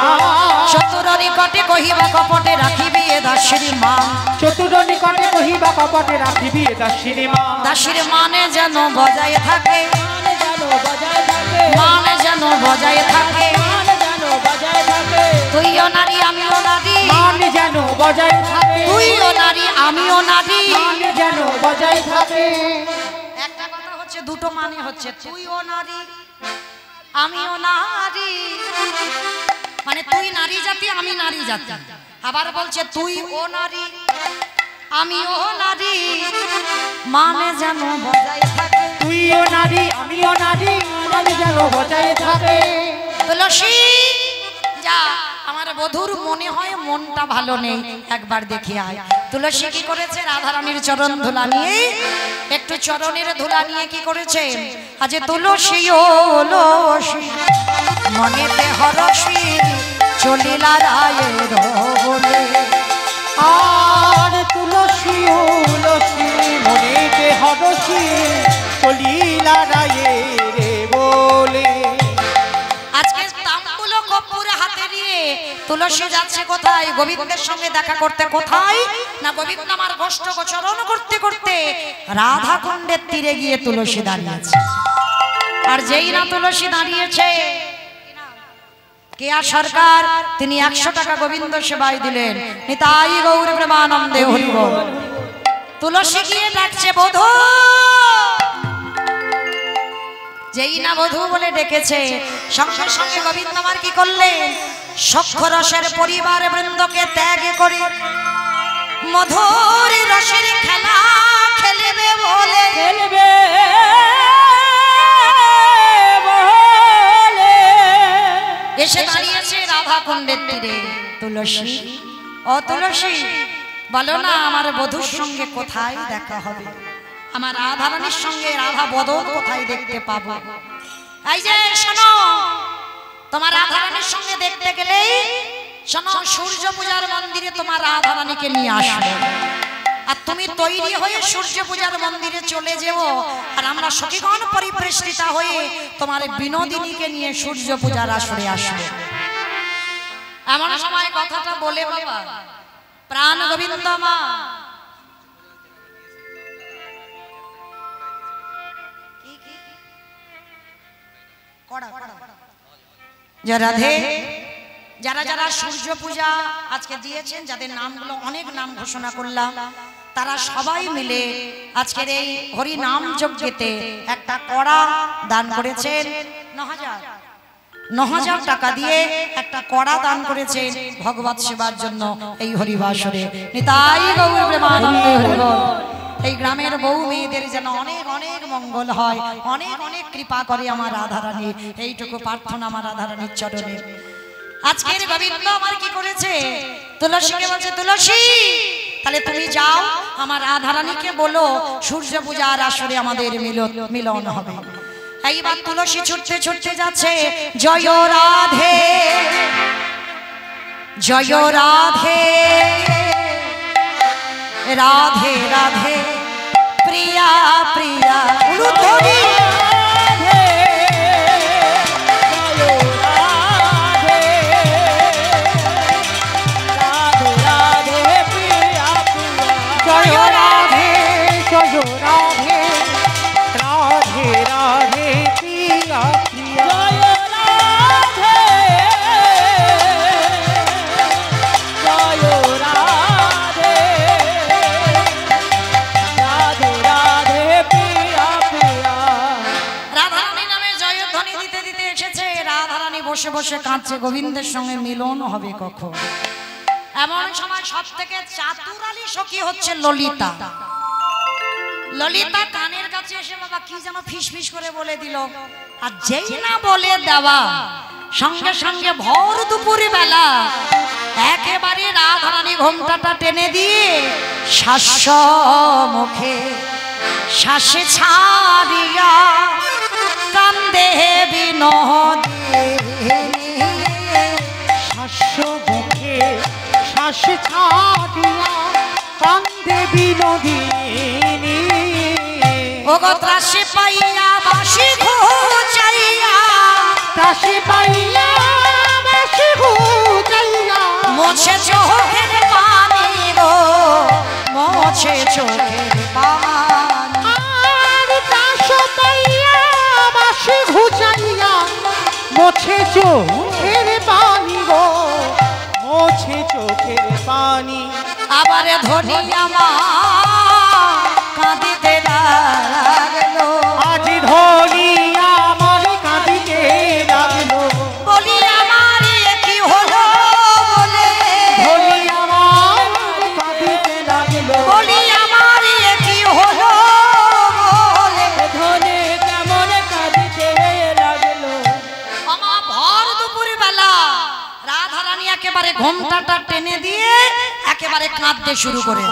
চতুর নিকটে কহিবা কপটে রাখিবি এ দাসীর মা, চতুর নিকটে কহিবা কপটে রাখিবি এ দাসীর মা। দাসীর মানে যেন বজায় থাকে, মানে যেন বজায় থাকে। তুইও নারী আমিও নারী, মানে যেন বজায় থাকে। তুইও নারী আমিও নারী, মানে যেন বজায় থাকে। একটা কথা হচ্ছে, দুটো মানে হচ্ছে, তুইও নারী আমিও নারী, মানে তুই নারী জাতি আমি নারী জাতি। আবার বলছে তুই ও নারী আমিও নারী, মানে যেন বজায় থাকে। তুইও নারী আমিও নারী, মানে যেন বজায় থাকে। তুলসী যা, আমার বধূর মনে হয় মনটা ভালো নেই, একবার দেখে আয়। তুলসী কি করেছে? রাধারানীর চরণ ধুলা নিয়ে, একটু চরণের ধুলা নিয়ে কি করেছে? আজ তুলসী ও তুলসী মনেতে হরসী চলিলা রায়ের বলে। আর তুলসী ও তুলসী মনেতে হরসী চলিলা রায়ের বলে। আজকে তাম্বুল কর্পূর হাতে নিয়ে তুলসী যাচ্ছে কোথায়? গোবিন্দের সঙ্গে দেখা করতে। কোথায় না, গোবিন্দ আমার গোষ্ঠ গোচরণ করতে করতে রাধা কুণ্ডের তীরে গিয়ে তুলসী দাঁড়িয়েছে। আর যেই না তুলসী দাঁড়িয়েছে, কেয়া সরকার তিনি 100 টাকা গোবিন্দ সেবায় দিলেন। নিতাই গৌর প্রেমানন্দে হরি বল। তুলসী গিয়ে ডাকছে, বধূ। যেই না বধূ বলে ডেকেছে, সঙ্গে সঙ্গে গোবিন্দ আমার কি করলেন? সখ্য-রসের পরিবার বৃন্দকে ত্যাগ করে মধুর রসের খেলা খেলিবে বলে খেলবে বলে এসে দাঁড়িয়েছে রাধা কুণ্ডের তীরে। তুলসী, ও তুলসী, বলো না আমার বধূর সঙ্গে কোথায় দেখা হবে, আমার রাধারানীর সঙ্গে রাধা বদন কোথায় দেখতে পাবো? এই যে শোনো, তোমার রাধারানীর সঙ্গে দেখতে গেলেই শোনো, সূর্য পূজার মন্দিরে তোমার রাধারানীকে নিয়ে আসবে, আর তুমি তৈরি হয়ে সূর্য পূজার মন্দিরে চলে যেও, আর আমরা সখীগণ পরিবেষ্টিতা হয়ে তোমার বিনোদিনীকে নিয়ে সূর্য পূজার আসরে আসবে। এমন সময় কথাটা বলে বাবা প্রাণ গোবিন্দ মা রাধে, যারা যারা সূর্য পূজা আজকে দিয়েছেন, যাদের নামগুলো অনেক নাম ঘোষণা করলাম, তারা সবাই মিলে আজকের এই হরি নাম যজ্ঞেতে একটা কড়া দান করেছেন। ৯,০০০ টাকা দিয়ে একটা কড়া দান করেছেন ভগবত সেবার জন্য এই হরিবাসরে। নিতাই গৌর প্রেমানন্দে হরি বল। এই গ্রামের বউ মেয়েদের যেন অনেক অনেক মঙ্গল হয়, অনেক অনেক কৃপা করে আমার রাধারানী, এইটুকু প্রার্থনা আমার রাধারানীর চরণে। আজকের গোবিন্দ আমার কি করেছে, তুলসীকে বলছে, তুলসী তাহলে তুমি যাও আমার রাধারানীকে বলো সূর্য পূজার আসরে আমাদের মিলন হবে। এইবার তুলসী ছুটতে ছুটতে যাচ্ছে, জয় রাধে জয় রাধে রাধে রাধে প্রিয়া প্রিয়া উলুধ্বনি বসে বসে কাঁদছে, গোবিন্দের সঙ্গে মিলন হবে কখন। এমন সময় সব থেকে চাতুরালি সখী হচ্ছে ললিতা। ললিতা কানের কাছে এসে বাবা কি যেন ফিস ফিস করে বলে দিল, আর যেই না বলে দেওয়া সঙ্গে সঙ্গে ভর দুপুর বেলা একেবারে রাধারানী ঘোমটাটা টেনে দিয়ে শ্বাস মুখে শ্বাসে ছাড়িয়া কান্দে বিনোদিনী, শ্বাস মুখে শ্বাস ছাড়িয়া কান্দে বিনোদিনী। ওগো ত্রাসে পাইয়া বাসি ঘুচাইয়া, ত্রাসে পাইয়া বাসি ঘুচাইয়া, মোছে চোখের পানি গো, মোছে চোখের পানি। আর ত্রাস পাইয়া বাসি ঘুচাইয়া, মোছে চোখের পানি গো, মোছে চোখের পানি। আবার ধনিয়া মা কাঁদিতে লাগলো, আজ ধনি আমার কাঁদিতে লাগলো, বলি আমার কি হলো বলে, ধনি আমার কাঁদিতে লাগলো, বলি আমার কি হলো বলে। ধনে কেমন কাঁদিতে লাগলো। আমার ভর দুপুর বেলা রাধারানী একেবারে ঘোমটাটা টেনে দিয়ে একেবারে কাঁদতে শুরু করে।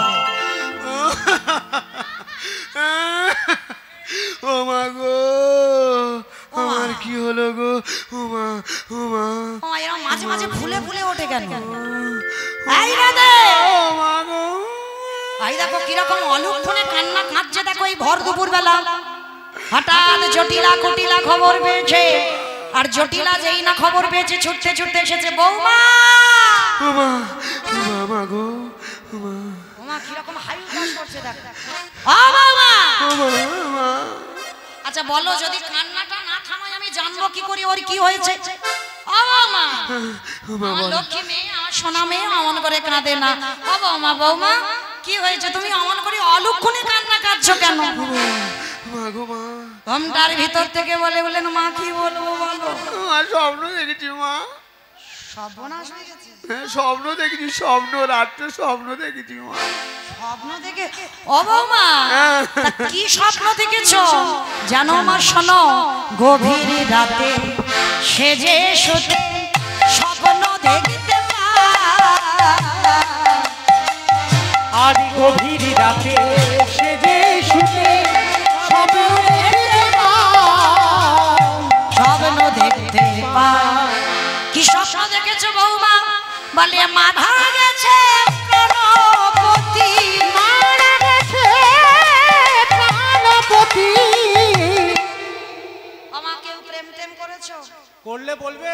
ও মা গো, আমার কি হলো গো, ও মা, ও মা, ও এরা মাঝে মাঝে ফুলে ফুলে ওঠে কেন? এই রাধে, ও মা গো, এই দেখো কিরকম অলক্ষণে কান্না কাঁদছে, দেখো এই ভর দুপুর বেলা। হঠাৎ জটিলা কুটিলা খবর পেয়েছে, আর জটিলা যেই না খবর পেয়েছে ছুটতে ছুটতে এসেছে, বৌমা ও মা, ও মা, মা গো, ও মা, বৌমা কিরকম হাই উল্লাস করছে দেখ। ও বৌমা, ও মা, ও মা। আচ্ছা বলো, যদি কান্নাটা না থামায় আমি জানবো কি করে ওর কি হয়েছে? ও বৌমা, ও মা, আমার বল। লক্ষ্মী মেয়ে, আমার সোনা মেয়ে অমন করে কাঁদে না। ও বৌমা, বৌমা কি হয়েছে, তুমি অমন করে অলক্ষণে কান্না কাঁদছো কেন? মা গো, মা, ঘোমটার ভিতর থেকে বলে বলেন, মা কি বলবো বলো। আমার স্বপ্ন দেখেছি মা। সর্বনাশ হয়ে গেছে। হ্যাঁ স্বপ্ন দেখেছি, স্বপ্ন রাত্রে স্বপ্ন দেখেছি মা। স্বপ্ন দেখে ও বৌমা তা কি স্বপ্ন দেখেছো জানো মা? শোনো, গভীর রাতে সেজে শুতে স্বপ্ন দেখতে আজ গভীর রাতে সেজে শুতে স্বপ্ন দেখতে কি স্বপ্ন দেখেছো বৌমা? বলে মারা গেছে প্রাণপতি, মারা গেছে প্রাণপতি। আমার কেউ প্রেম টেম করেছো? করলে বলবে,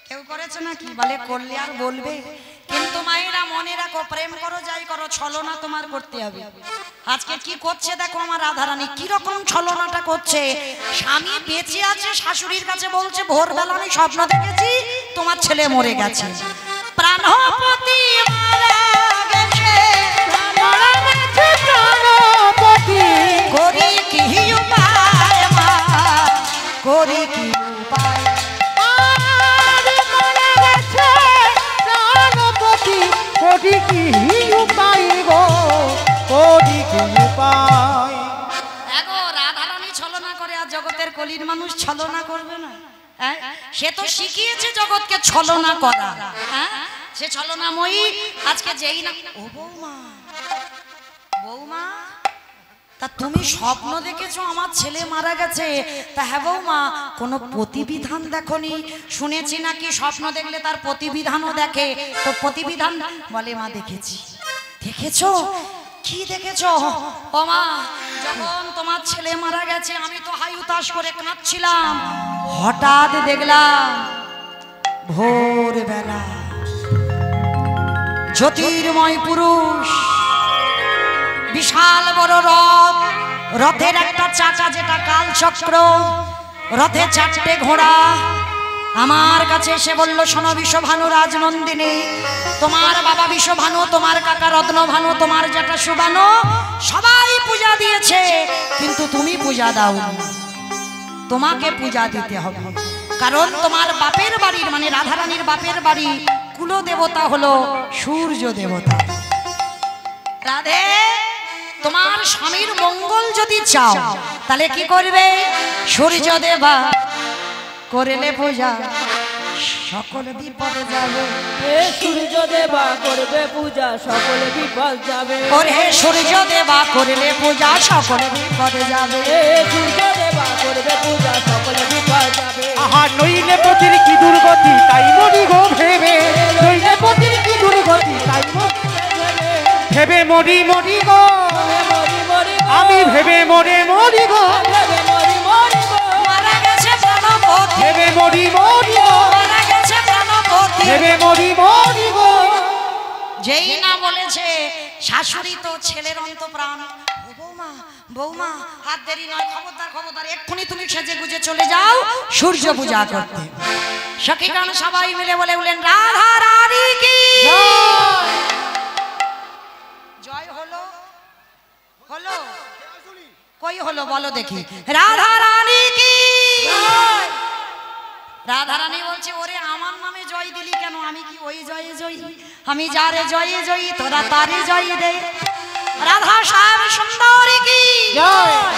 কেউ করেছে নাকি? বলে করলে আর বলবে। কিন্তু মায়েরা মনে রাখো, প্রেম করো যাই করো, ছলনা তোমার করতে হবে। আজকে কি করছে দেখো আমার রাধারানী, কি রকম ছলনাটা করছে। স্বামী বেঁচে আছে, শাশুড়ির কাছে বলছে ভোরবেলা আমি স্বপ্ন দেখেছি তোমার ছেলে মরে গেছে। প্রাণপতি মারা গেছে, মারা গেছে প্রাণপতি। করি কি উপায় মা, করি কি উপায়? কোটি কি উপায় গো, কোটি কি উপায়। এগো রাধারানী ছলনা করে, আর জগতের কলির মানুষ ছলনা করবে না? হ্যাঁ, সে তো শিখিয়েছে জগৎকে ছলনা করা। হ্যাঁ, সে ছলনাময়ী। আজকে যেই না ও বৌমা, বৌমা তা তুমি স্বপ্ন দেখেছো আমার ছেলে মারা গেছে? তা হ্যাঁ বৌমা, কোনো প্রতিবিধান দেখনি? শুনেছি নাকি স্বপ্ন দেখলে তার প্রতিবিধানও দেখে। তো প্রতিবিধান বলে মা দেখেছি। দেখেছো? কি দেখেছো? ও মা, যখন তোমার ছেলে মারা গেছে আমি তো হাই উতাস করে কাঁদছিলাম। হঠাৎ দেখলাম ভোরবেলা জ্যোতির্ময় পুরুষ, বিশাল বড় রথ, রথের একটা চাকা যেটা কাল চক্র, রথে 4টে ঘোড়া আমার কাছে এসে বলল, শোনো বিশ্বভানু রাজনন্দিনী, তোমার বাবা বিশ্বভানু, তোমার কাকা রত্নভানু, তোমার যেটা সুবানু, সবাই পূজা দিয়েছে কিন্তু তুমি পূজা দাও। তোমাকে পূজা দিতে হবে, কারণ তোমার বাপের বাড়ির মানে রাধারানীর বাপের বাড়ি কুলদেবতা হলো সূর্য দেবতা। রাধে, তোমার স্বামীর মঙ্গল যদি চাও তাহলে কি করবে? সূর্য দেবা করলে পূজা সকল বিপদে যাবে। হে সূর্য দেবা করবে পূজা সকল বিপদ যাবে। ওরে সূর্য দেবা করলে পূজা সকল বিপদে যাবে। হে সূর্য দেবা করবে পূজা সকল বিপদ যাবে। আহা নইলে পতির কি দুর্গতি, তাই মরি গো ভেবে। নইলে পতির কি দুর্গতি, তাই ভেবে মরি মরি গো। মরি মরি গো, আমি ভেবে মরে মরি গো। ভেবে মরি মরি গো। মারা গেছে প্রাণপতি, ভেবে মরি মরি গো। মারা গেছে প্রাণপতি। ভেবে মরি মরি গো। যেই না বলেছে শাশুড়ি তো ছেলের অন্তঃপ্রাণ। ও বৌমা, বৌমা হাত দেরি নয়, খবরদার খবরদার, এক্ষুনি তুমি সেজে গুজে চলে যাও সূর্য পূজা করতে। সখীগণ সবাই মিলে বলে উঠলেন রাধা রানী কি জয়। হলো হলো কই হলো বলো দেখি, রাধা রানী কি। রাধা রানী বলছে, ওরে আমার নামে জয় দিলি কেন? আমি কি ওই জয়ে জয়ী? আমি যারে জয়ে জয়ী তোরা তারে জয় দে। রাধা শ্যাম সুন্দরী কি,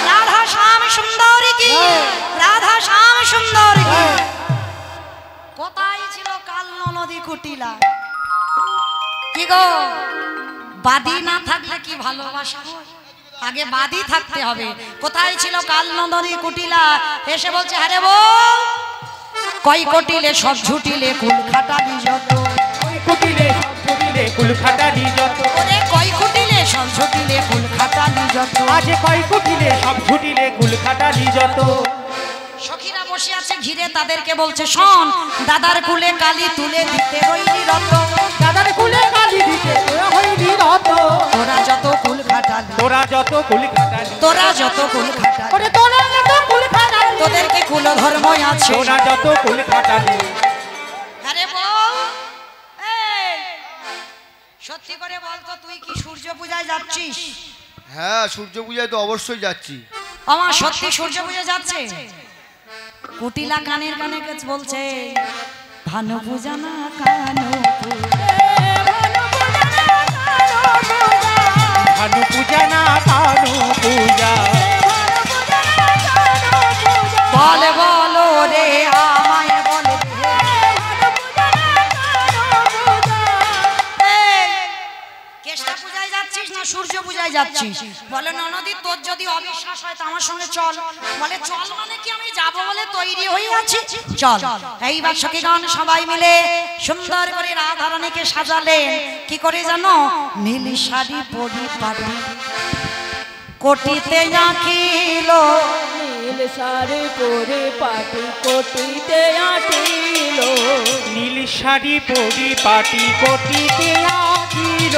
রাধা শ্যাম সুন্দরী কি, রাধা শ্যাম সুন্দরী কি। কোথায় ছিল কাল নদী কুটিলা? কি গো, বাদী না থাকলে কি ভালোবাসা হয়? আগে বাদী থাকতে হবে। কোথায় ছিল কাল নদী কুটিলা? এসে বলছে, হ্যাঁ রে বউ, কই কটিলে সব ঝুটিলে কুল খাটালি যত। কুটিলে সব কুটিলে কুল খাটালি যত। ওরে কই কুটিলে সব ঝুটিলে কুল খাটালি যত। আজ কয় কুটিলে সব ঝুটিলে কুল খাটালি যত। সখীরা বসে আছে ঘিরে, তাদেরকে বলছে, শোন, দাদার কুলে কালি তুলে দিতে রইলি রত। দাদার কুলে কালি দিতে তোরা হইলি রত। তোরা যত কুল খাটালি, তোরা যত কুল খাটালি, তোরা যত কুল খাটালি, ওরে তোরা যত কুল খাটালি, তোদেরকে কুল ধর্ম আছে। তোরা যত কুল খাটালি। আরে বল, এই সত্যি করে বলতো, তুই কি সূর্য পূজায় যাচ্ছিস? হ্যাঁ সূর্য পূজায় তো অবশ্যই যাচ্ছি। আমার সত্যি সূর্য পূজা যাচ্ছে? কুটিলা কানের কানে বলছে, ভানু পূজা না কানু ভানু পূজা না কানু পূজা বলে বলো রে আমায় বলে কেষ্টা পূজায় যাচ্ছিস না সূর্য পূজায় যাচ্ছিস? বলে ননদি তোর যদি অবিশ্বাস হয় তো আমার সঙ্গে চল। বলে চল মানে কি আমি যাব বলে তৈরি হয়ে আছি, চল। এইবার সখীগণ সবাই মিলে সুন্দর করে রাধারানীকে সাজালেন। কি করে জানো? নীল শাড়ি পরিপাটি কোটিতে আঁকিল, নীল শাড়ি পরে পাটি কোটিতে আঁটিল, নীল শাড়ি পরিপাটি কোটিতে আঁকিল,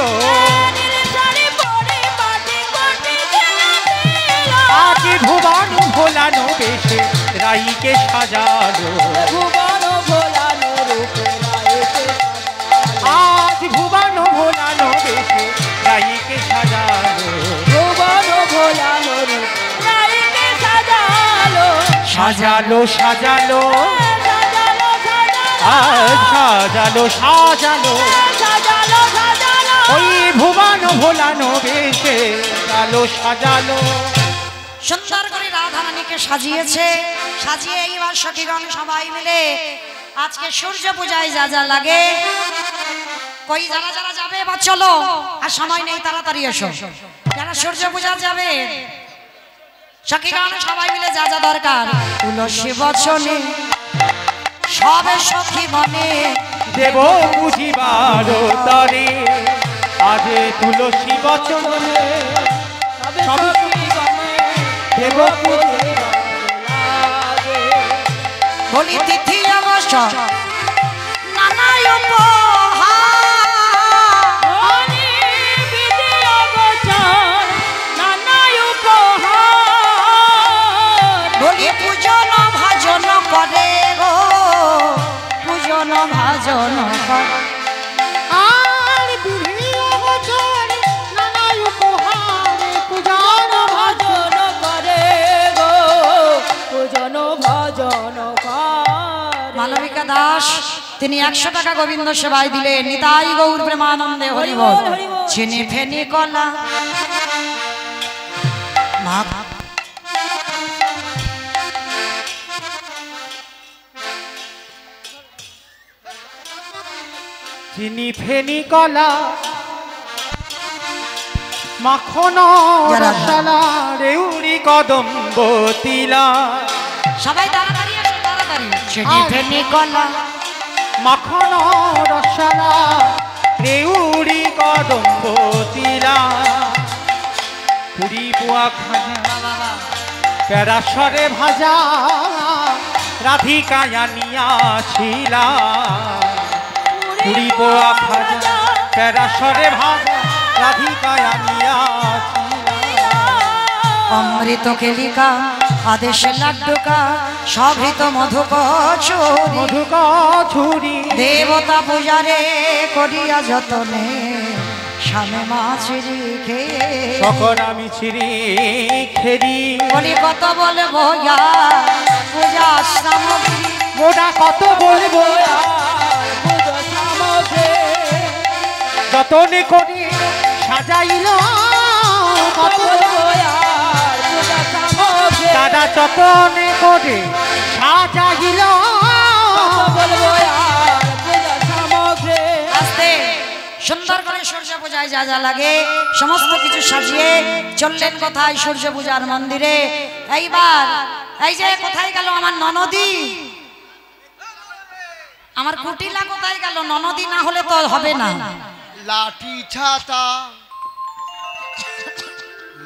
আজ ভুবন ভোলানো বেশে রাইকে সাজালো, ভুবন ভোলানো রূপে রাইকে আজ ভুবন ভোলানো বেশে রাইকে সাজালো, ভুবন ভোলানো রূপে রাইকে সাজালো, সাজালো সাজালো সাজালো আজ সাজালো সাজালো সাজালো সাজালো ওই ভুবন ভোলানো বেশে সাজালো সাজালো। সুন্দর করে রাধারানীকে সাজিয়েছে। সাজিয়ে এইবার সখীগণ সবাই মিলে আজকে সূর্য পূজায় যা যা লাগে, কই যারা যারা যাবে এবার চলো, আর সময় নেই, তাড়াতাড়ি এসো। যারা সূর্য পূজা যাবে সখীগণ সবাই মিলে যা যা দরকার, তুলসী বচনে সবে সখী মনে দেব বুঝিবার তরে আজ তুলসী বচন সব দেব বলি তিথি অবশ্য নানা উপহার, বলি পূজন ভাজন করে গো, পূজন ভাজন করে। আর বিভিন্ন বছর নানা উপহারে পূজন ভজন করে গো, পূজন ভজন করে। মালবিকা দাস তিনি 100 টাকা গোবিন্দ সেবায় দিলেন। নিতাই গৌর প্রেমানন্দে হরিবল। চিনি ফেনি কলা মা চিনি ফেনি কলা মাখন রসালা রেউড়ি কদম্ব তিলা, সবাই তাড়াতাড়ি আসো, তাড়াতাড়ি। চিনি ফেনি কলা মাখন রসালা রেউড়ি কদম্ব তিলা, পুরি পোয়া খাজা প্যারাসরে ভাজা রাধিকা আনিয়াছিলা, পুরি পোয়া খাজা প্যারাসরে ভাজা রাধিকা আনিয়াছিলা, অমৃত কেলিকা আদেশে লাড্ডুকা সভৃত মধুক চুরি, মধুক ছুরি দেবতা পূজারে করিয়া যতনে স্বামী মাছিরি খেয়ে সকল আমি ছিরি খেরি, বলি কত বলে বইয়া পূজা সামগ্রী, মোটা কত বলবো পুজো সামগ্রী যতনে করি সাজাইল, কত বলবো আর পূজা সামগ্রী, দাদা যতনে করে সাজাইল, বলবো আর পূজা সামগ্রী। আস্তে সুন্দর করে সূর্য পূজায় যা যা লাগে সমস্ত কিছু সাজিয়ে চললেন কোথায়? সূর্য পূজার মন্দিরে। এইবার এই যে কোথায় গেল আমার ননদি, আমার কুটিলা কোথায় গেল? ননদি না হলে তো হবে না। লাঠি ছাতা,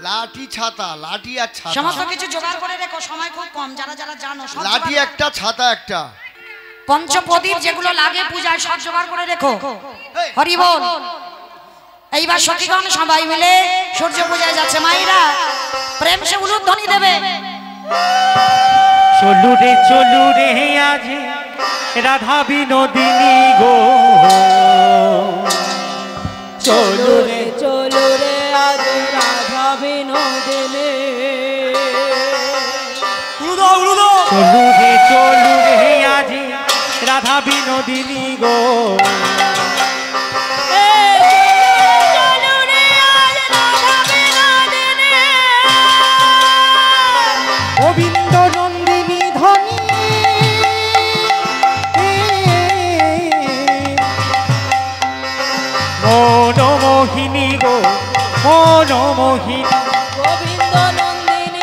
লাঠি ছাতা, লাঠি আর ছাতা, সমস্ত কিছু জোগাড় করে রেখো, সময় খুব কম। যারা যারা জানো সব লাঠি জোগাড়- একটা ছাতা একটা, পঞ্চপ্রদীপ যেগুলো লাগে পূজায় সব জোগাড় করে রেখো। হরি বল। এইবার সখীগণ সবাই মিলে সূর্য পূজায় যাচ্ছে। মাইরা প্রেম সে উলুধ্বনি দেবে। চলু রে আজ রাধা বিনোদিনী গো, চলু রে চলো রে আজ রাধা বিনোদিনী, চলু রে আজ রাধা বিনোদিনী গো গোবিন্দ নন্দিনী ধনী মনোমোহিনী গো মনোমোহিনী গোবিন্দ নন্দিনী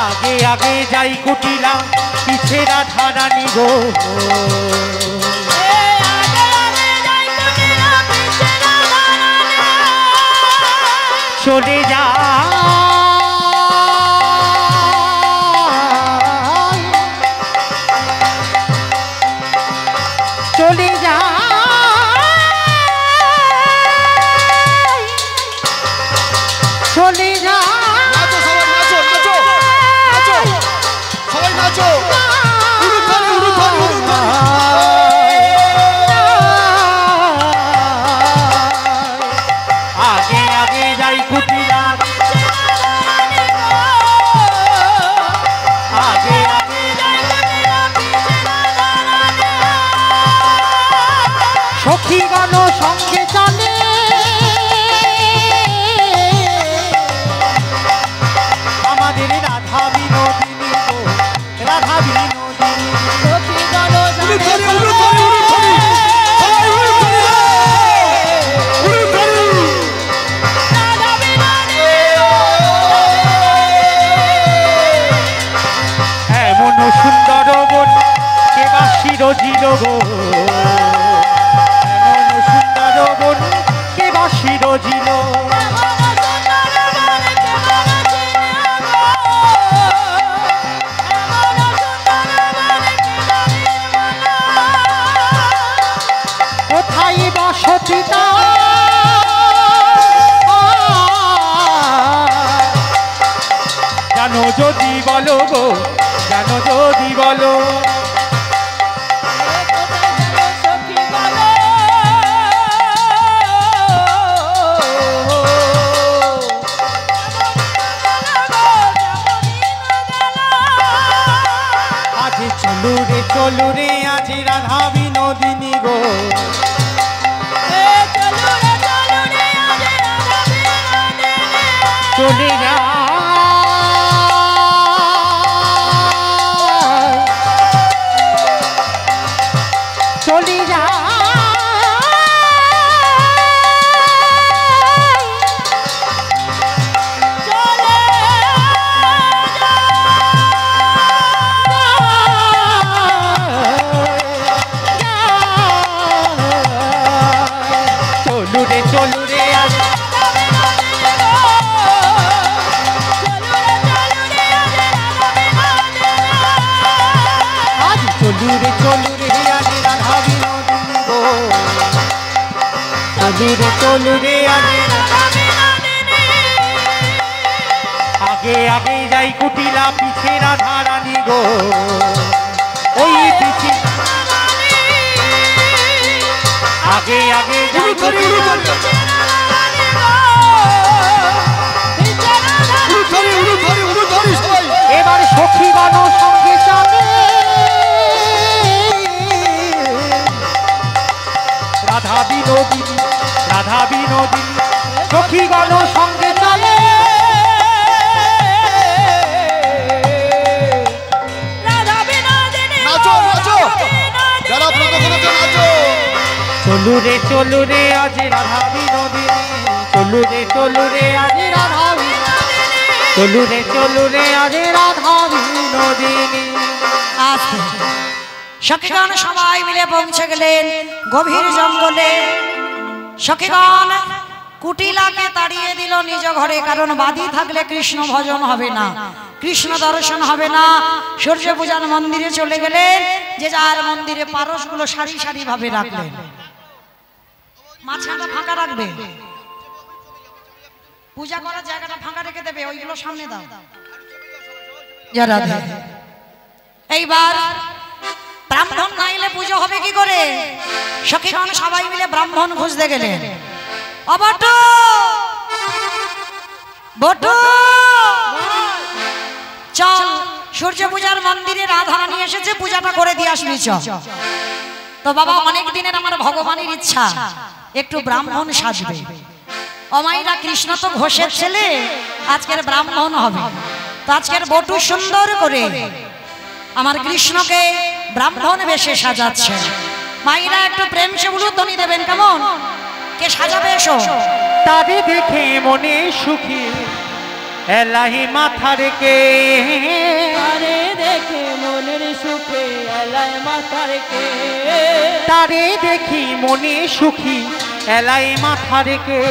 আগে আগে যাই কুটিলা পিছে রাধা রানী গো চলে যা চলে যা চলে যা নাচো সবাই নাচো নাচো নাচো সবাই নাচো উড়ুধ্বনি উড়ুধ্বনি উড়ুধ্বনি আগে আগে যাই কুটিলা আগে আগে সখীগণ সঙ্গে চলে আমাদের রাধা বিনোদিনী গো রাধা বিনোদিনী উড়ুধ্বনি উড়ুধ্বনি উড়ুধ্বনি সবাই উড়ুধ্বনি উড়ুধ্বনি এমন সুন্দর বন কে বাসির জিল গো এমন সুন্দর বন কে বাসির জিল কোথায় বসতি জানো যদি বলো গো জানো যদি বলো আজ চলু রে আজ রাধা বিনোদিনী গো চলে যা চলে যা চলু রে আজ চলু রে আজ রাধা বিনোদিনী গো চলু রে আজ আগে আগে যাই কুটিলা পিছে রাধা রানী গো ওই পিছে আগে আগে যাই কুটিলা উড়ুধ্বনি উড়ুধ্বনি উড়ুধ্বনি সবাই এবার সখীগণ সঙ্গে চলে রাধা বিনোদিনী সখীগণ সঙ্গে চলে নাচো নাচো যারা আপনারা নাচো চলু রে আজ রাধা বিনোদিনী চলু রে আজ রাধা বিনোদিনী চলু রে আজ রাধা বিনোদিনী আস্তে সখীগণ সবাই মিলে পৌঁছে গেলেন গভীর জঙ্গলে। সখীগণ কুটিলাকে তাড়িয়ে দিল নিজ ঘরে, কারণ বাদী থাকলে কৃষ্ণ ভজন হবে না, কৃষ্ণ দর্শন হবে না। সূর্য পূজার মন্দিরে চলে গেলেন, যে যার মন্দিরে পারসগুলো সারি সারি ভাবে রাখলেন, মাঝখানটা ফাঁকা রাখবে, পূজা করার জায়গাটা ফাঁকা রেখে দেবে, ওইগুলো সামনে দাও। এইবার ব্রাহ্মণ না এলে পূজা পুজো হবে কি করে? সখীগণ সবাই মিলে ব্রাহ্মণ খুঁজতে গেলেন। অবটু বটু চল, সূর্য পূজার মন্দিরে রাধা নিয়ে এসেছে, পূজাটা করে দিয়ে আসবি চল। তো বাবা অনেক দিনের আমার ভগবানের ইচ্ছা একটু ব্রাহ্মণ সাজবে। অমাইরা কৃষ্ণ তো ঘোষের ছেলে, আজকের ব্রাহ্মণ হবে। তো আজকের বটু সুন্দর করে আমার কৃষ্ণকে ব্রাহ্মণ বেশে সাজাচ্ছে। মাইরা একটু প্রেম সে উলুধ্বনি দেবেন, কেমন? কে সাজাবে এসো? তারে দেখে মনে সুখী এলাহি মাথা রেখে, তারে দেখে মনের সুখে এলাই মাথা রেখে, তারে দেখি মনে সুখী এলাই মাথা রেখে,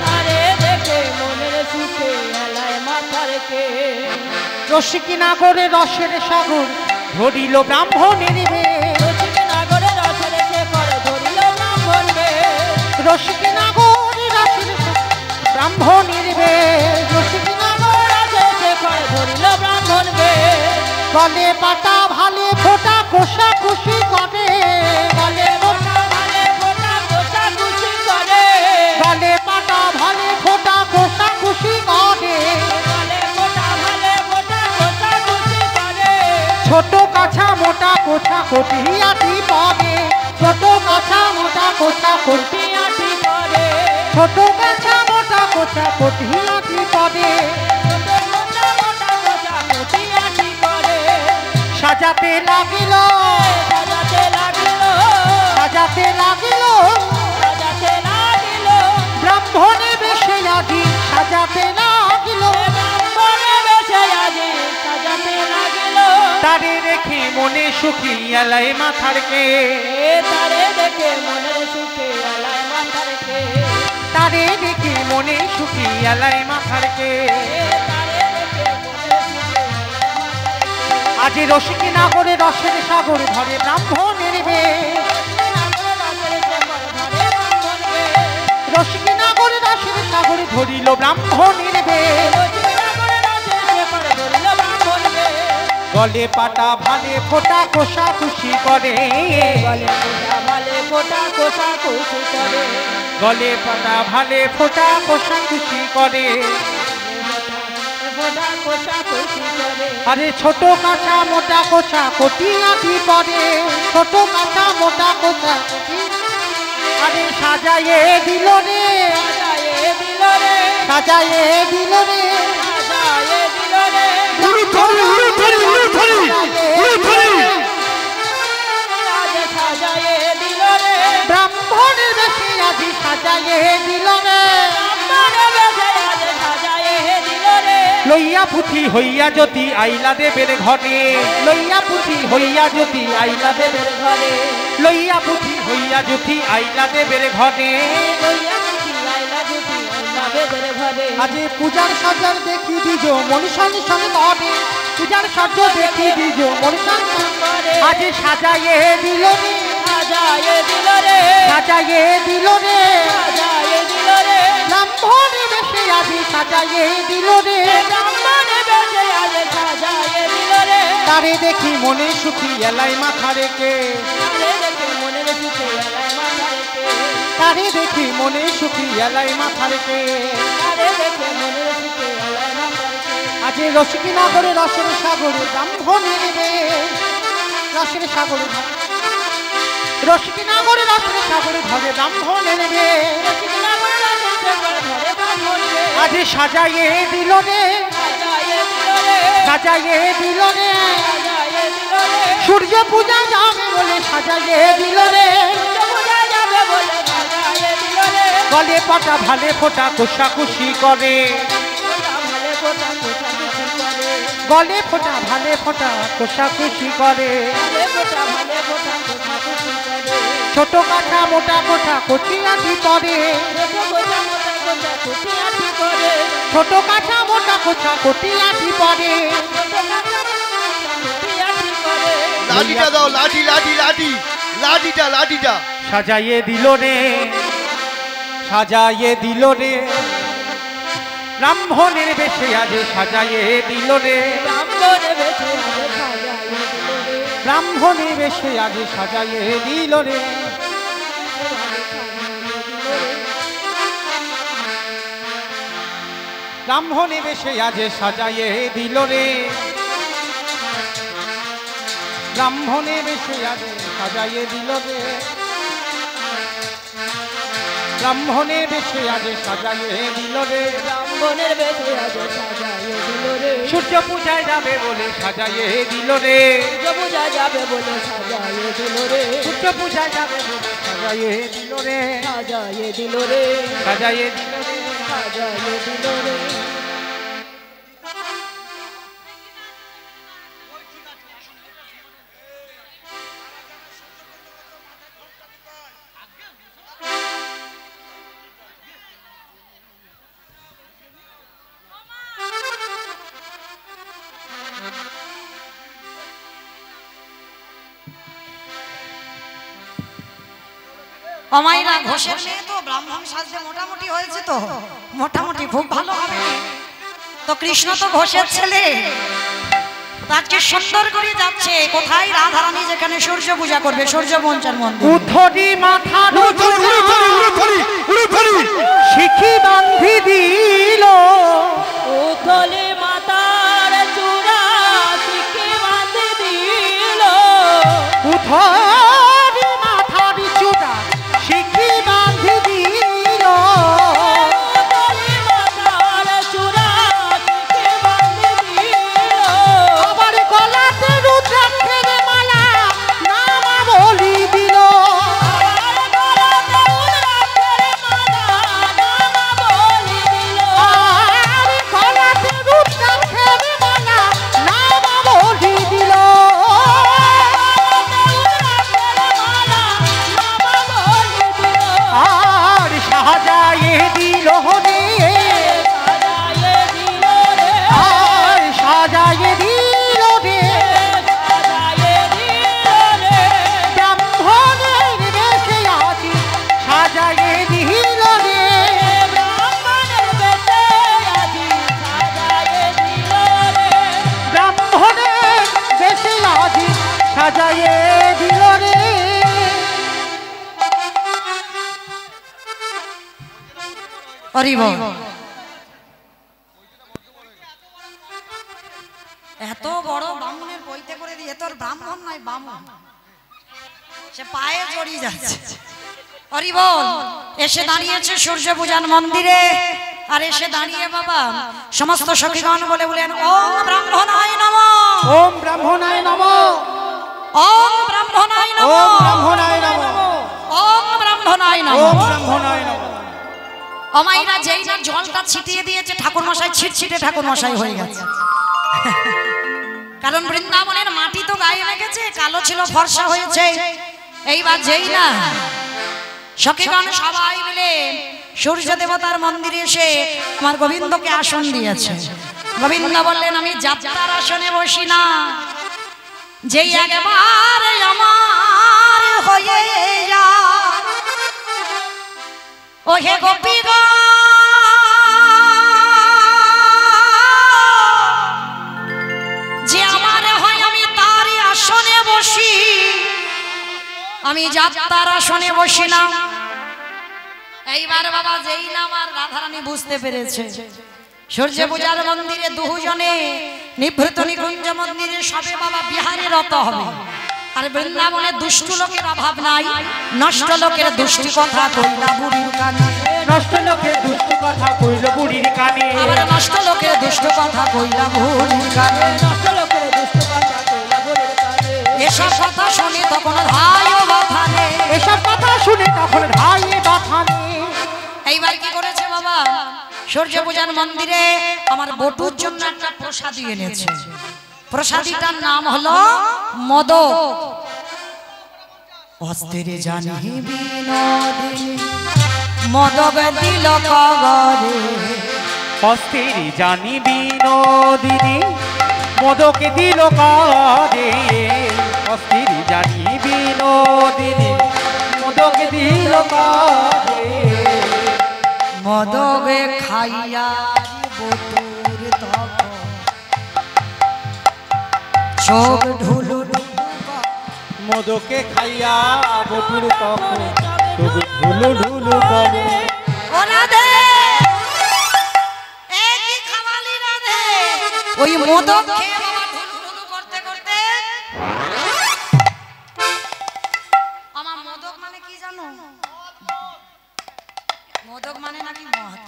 তারে দেখে মনের সুখে এলাই মাথা রেখে। রসিকী নাগরে রসের সাগর ধরিল ব্রাহ্মণের বে, রসিকী নাগরে রস রেখে করে ধরিল ব্রাহ্মণ বে, রসিকী নাগরে রসের ব্রাহ্মণের বে, রসিকী নাগর রস রেখে করে ধরিল ব্রাহ্মণ বে। গলে পাতা ভালে ফোটা কোষা খুশি করে, গলে ফোটা ভালে ফোটা কোষা খুশি করে, গলে পাতা ভালে ফোটা কোষা খুশি করে, গলে ফোটা ভালে ফোটা কোষা খুশি করে। ছোট কাছা মোটা কোছা কটিয়াটি পরে, ছোট কাছা মোটা কোছা কটিয়াটি করে ছোট কাছা মোটা কোছা কটিয়াটি পরে, মোটা মোটা মোটা কুটিয়াটি করে। সাজাতে লাগিল, সাজাতে লাগিল, সাজাতে লাগিল সাজাতে লাগিল, ব্রাহ্মণে বেশে আজি সাজাতে লাগিল, ব্রাহ্মণে বেশে আজি সাজাতে লাগিল। তারে রেখে মনে সুখী এলাই মাথার কে, তারে দেখে মনের সুখে এলাই মাথা রেখে, তারে দেখে মনে সুখী এলাই মাথার কে, তারে দেখে মনের সুখে এলাই মাথা রেখে। আজি রসিকী নাগরে রসের সাগর ধরে ব্রাহ্মণের বে, রসিকী নাগরে রসের সাগর ধরিল ব্রাহ্মণের বে, গলে পাতা ভালে ফোটা কোষা খুশি করে, গলে পাতা ভালে ফোটা কোষা খুশি করে, আরে ছোট কাঁচা মোটা কোষা কটিয়াটি পরে, ছোট কাঁচা মোটা কোষা আরে সাজায়ে দিল রে, সাজায়ে দিল রে, ব্রাহ্মণের বেশে আজি সাজায়ে দিল রে, লইয়া পুথি হইয়া যদি আইলা দেবের ঘরে, লইয়া পুথি হইয়া যদি আইলা দেবের ঘরে, লইয়া পুথি হইয়া যদি আইলা দেবের ঘরে, আজি পূজার সজ্জার দেখি দিজ মনুষান সঙ্গে ঘরে, পূজার সজ্জা দেখি দিজ মনুষান আজি সাজায়ে দিল রে, সাজায়ে দিল রে, ব্রাহ্মণে বেশে আজি সাজায়ে দিল রে, তারে দেখি মনে সুখী এলাই মাথা রেখে, তারে দেখি মনে সুখী এলাই মাথা রেখে, আজি রসিকী নাগরে রসের সাগরে ব্রাহ্মণের বে, রসের সাগরে রসিকী নাগরে রসের সাগরে ধরে ব্রাহ্মণের বে, আজি সাজায়ে দিল রে, সাজায়ে দিল রে, সূর্য পূজা যাবে বলে সাজায়ে দিল রে, গলে পাতা ভালে ফোটা কোষা খুশি করে, গলে ফোটা ভালে ফোটা কোষা খুশি করে, ছোট কাঠা মোটা কোঠা কচিয়াটি পরে, ছোট কাঠা মোটা কোঠা কটিয়াটি পরে, লাঠিটা দাও, লাঠি লাঠি লাঠি লাঠিটা লাঠিটা সাজাইয়ে দিল রে, সাজাইয়ে দিল রে, ব্রাহ্মণের বেশে আজ সাজাইয়ে দিল রে, ব্রাহ্মণে বেশে আজ সাজাইয়ে দিল রে ব্রাহ্মণে বেশে আজ সাজাইয়ে দিল রে ব্রাহ্মণে বেশে আজ সাজাইয়ে দিল রে ব্রাহ্মণের বেশে আজ সাজাইয়ে দিল রে ব্রাহ্মণের বেশে আজ সাজাইয়ে দিল রে সূর্য পূজায় যাবে বলে সাজাইয়ে দিল রে সূর্য পূজা যাবে বলে সাজাইয়ে দিল রে সূর্য পূজায় যাবে বলে সাজাইয়ে দিল রে সাজাইয়ে দিল রে সাজাইয়ে দিল রে সাজাইয়ে দিল রে অমাইরা ঘোষের মেয়ে তো ব্রাহ্মণ সাজতে মোটামুটি হয়েছে তো মোটামুটি খুব ভালো হবে তো কৃষ্ণ তো ঘোষের ছেলে আজকে সুন্দর করে যাচ্ছে কোথায় রাধারানী যেখানে সূর্য পূজা করবে সূর্য পঞ্চার মন্দির উদ্ধরি মাথা শিখি বান্ধি দিল উথলে মাতার চূড়া শিখে বাঁধে দিল উদ্ধরি মাথার চূড়া শিখি বান্ধি দিল উথলে মাতার চূড়া শিখে বাঁধে দিল আবার গলাতে রুদ্রাক্ষের মালা নামা বলি দিল আর গলাতে রুদ্রাক্ষের মালা নামা বলি দিল আর সাজায়ে দিল রে আর সাজায়ে দিল রে ব্রাহ্মণের বেশে আছি সাজায়ে দিল রে ব্রাহ্মণের বেশে আছি সাজায়ে দিল রে হরিব এত বড় ব্রাহ্মণের বইতে করে দিয়ে তোর ব্রাহ্মণ নয় বামন সে পায়ে জড়িয়ে যাচ্ছে হরি বল এসে দাঁড়িয়েছে সূর্য পূজার মন্দিরে আর এসে দাঁড়িয়ে বাবা সমস্ত সখীগণ বলে বলেন ওম ব্রাহ্মণায় নমঃ ওম ব্রাহ্মণায় নমঃ ওম ব্রাহ্মণায় নমঃ ওম ব্রাহ্মণায় নমঃ ওম ব্রাহ্মণায় ওম নমঃ ব্রাহ্মণায় নমঃ অমাইরা যেই না জলটা ছিটিয়ে দিয়েছে ঠাকুর মশাই ছিটছিটে ঠাকুর মশাই হয়ে গেছে কারণ বৃন্দাবনের মাটি তো গায়ে লেগেছে কালো ছিল ফর্সা হয়েছে এইবার যেই না সখীগণ সবাই মিলে সূর্য দেবতার মন্দিরে এসে আমার গোবিন্দকে আসন দিয়েছে গোবিন্দ বললেন আমি যাত্রার আসনে বসি না যেই একবারে আমার হয়ে যায় ও হে গোপীগণ যে আমার হয় আমি তারই আসনে বসি আমি যাত্রার আসনে বসি না এইবার বাবা যেই না আমার রাধারানী বুঝতে পেরেছে সূর্য পূজার মন্দিরে দুজনে নিভৃত নিকুঞ্জ মন্দিরে সবে বাবা বিহারে রত হবে আর বৃন্দাবনে দুষ্ট লোকের অভাব নাই নষ্ট লোকের দুষ্টি কথা কইলা বুড়ির কানে নষ্ট লোকের দুষ্ট কথা কইল বুড়ির কানে আবার নষ্ট লোকের দুষ্ট কথা কইলা বুড়ির কানে এসব কথা শুনে তখন ভাইও বাথানে এসব কথা শুনে তখন ভাই বাথানে এইবার কি করেছে বাবা সূর্য পূজার মন্দিরে আমার বটুর জন্য একটা প্রসাদী এনেছে প্রসাদীটার নাম হলো মদক অস্থির জানি বিনোদিনী মদক দিল কগরে অস্থির জানি বিনোদিনী মদকে দিল কারে অস্থির জানি বিনোদিনী মদকে দিল কারে মদকে খাইয়া বটুর তখন চোখ ঢুলু মোদকে খাইয়া বটুর তখন তবু ঢুলু ঢুলু করে। ও রাধে এই কি খাওয়ালি রাধে ওই মোদক খেয়ে বাবা ঢুলু ঢুলু করতে করতে আমার মোদক মানে কি জানো মোদক মানে নাকি মদ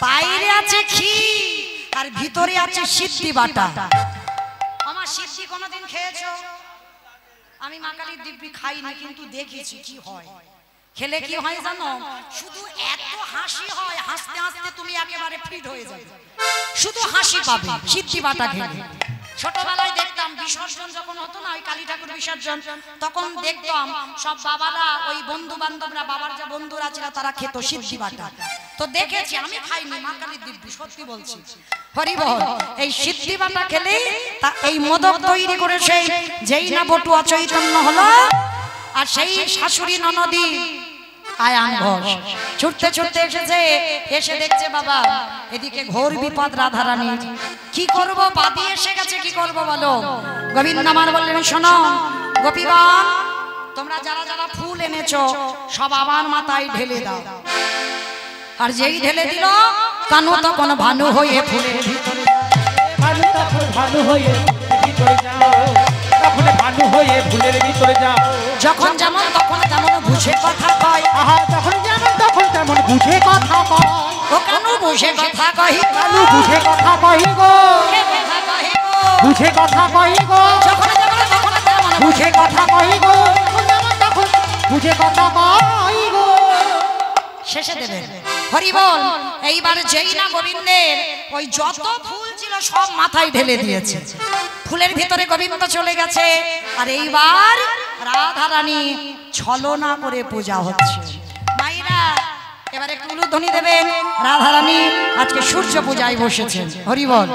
বাইরে আছে ক্ষীর আর ভিতরে আছে সিদ্ধি বাটা আমার সিদ্ধি কোনোদিন খেয়েছো আমি মা কালীর দিব্যি খাইনি কিন্তু দেখেছি কি হয় খেলে কি হয় জানো শুধু এত হাসি হয় হাসতে হাসতে তুমি একেবারে ফিট হয়ে যাবে শুধু হাসি পাবে সিদ্ধি বাটা খেলে ছোটবেলায় দেখতাম বিসর্জন যখন হতো না ওই কালী ঠাকুর বিসর্জন তখন দেখতাম সব বাবারা ওই বন্ধু বান্ধবরা বাবার যে বন্ধুরা ছিল তারা খেত সিদ্ধি বাটা তো দেখেছি আমি খাইনি মা কালীর দিব্যি সত্যি বলছি হরি বল এই সিদ্ধি বাটা খেলে এই মোদক তৈরি করে সেই যেই না বটু অচৈতন্য হলো আর সেই শাশুড়ি ননদি আয়ান ঘোষ ছুটতে ছুটতে এসেছে এসে দেখছে বাবা এদিকে ঘোর বিপদ রাধারানীর কি করব বাদি এসে গেছে কি করব বলো গোবিন্দ আমার বললেন শোনো গোপীগণ তোমরা যারা যারা ফুল এনেছো সব আমার মাথায় ঢেলে দাও আর যেই ঢেলে দিল কানু তখন ভানু হয়ে ফুলের ভিতরে ভানু তখন ভানু হয়ে ভিতরে যাও তখন ভানু হয়ে ফুলের ভিতরে যাও যখন যেমন তখন তেমন বুঝে কথা কয় আহা যখন যেমন তখন তেমন বুঝে কথা কয় ও কানু বুঝে কথা কহি কানু বুঝে কথা কহি গো কথা কহি গো বুঝে কথা কহি গো যখন যেমন তখন তেমন বুঝে কথা কহি গো যখন যেমন তখন বুঝে কথা কহি গো শেষে দেবে হরি বল এইবার যেই না গোবিন্দের ওই যত ফুল ছিল সব মাথায় ঢেলে দিয়েছে ফুলের ভিতরে গোবিন্দ চলে গেছে আর এইবার রাধারানী ছলনা করে পূজা হচ্ছে মাইরা এবার একটু উলুধ্বনি দেবেন রাধারানী আজকে সূর্য পূজায় বসেছেন হরি বল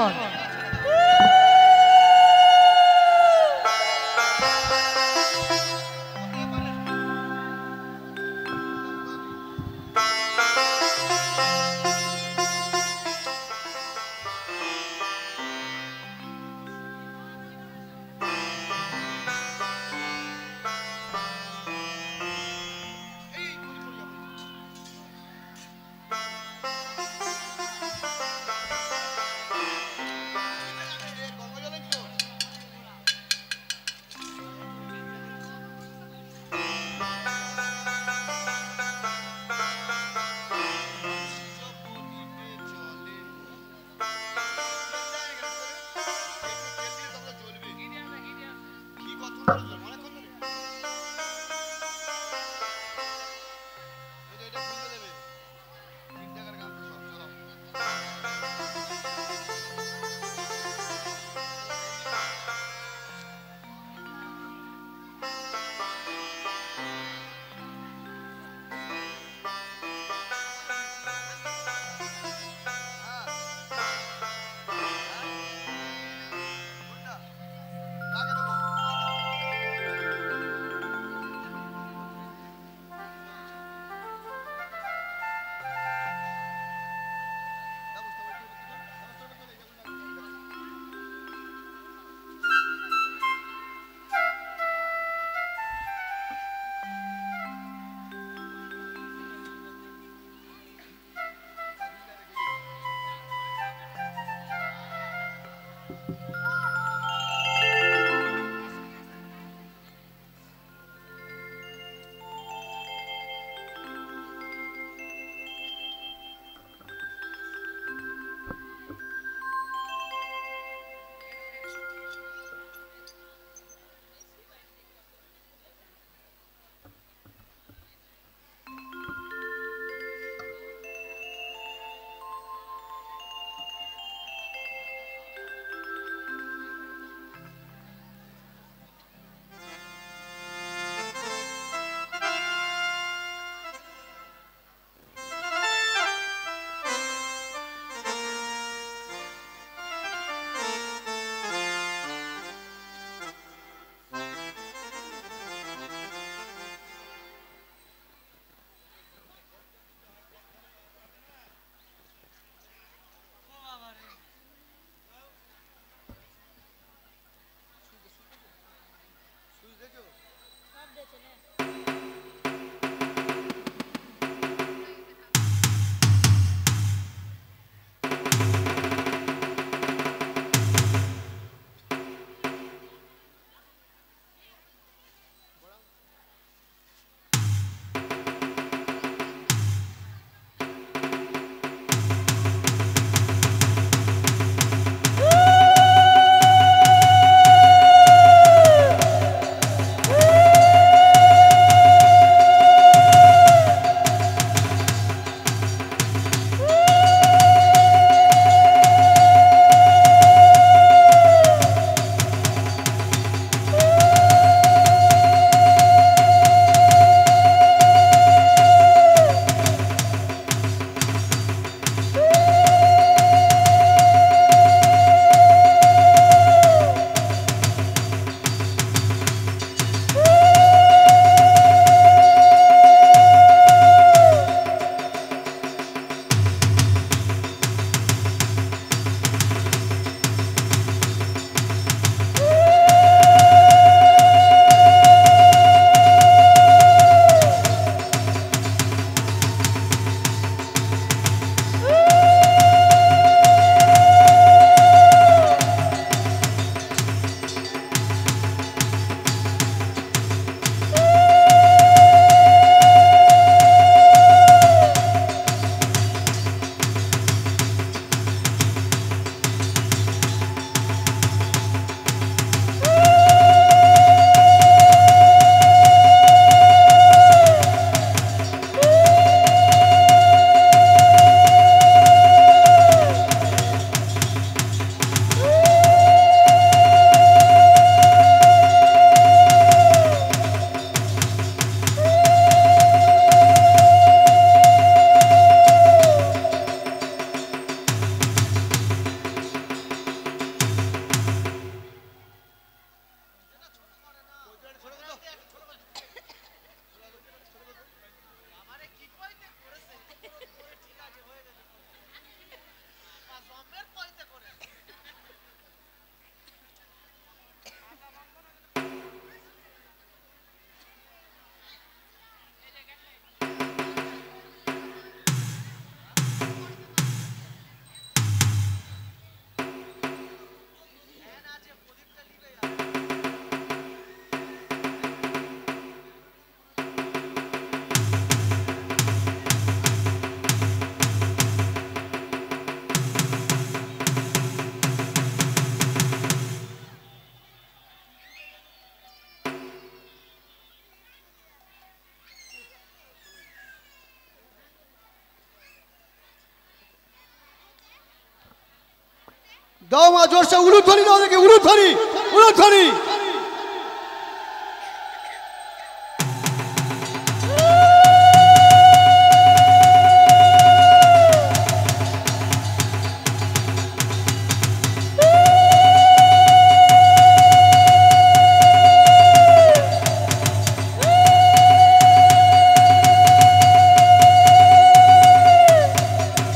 দাও মা জোরসে উলুধ্বনি দাও দেখে উলুধ্বনি উলুধ্বনি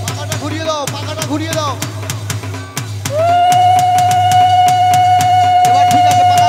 পাখাটা ঘুরিয়ে দাও পাখাটা ঘুরিয়ে দাও এবার ঠিক আছে পাখা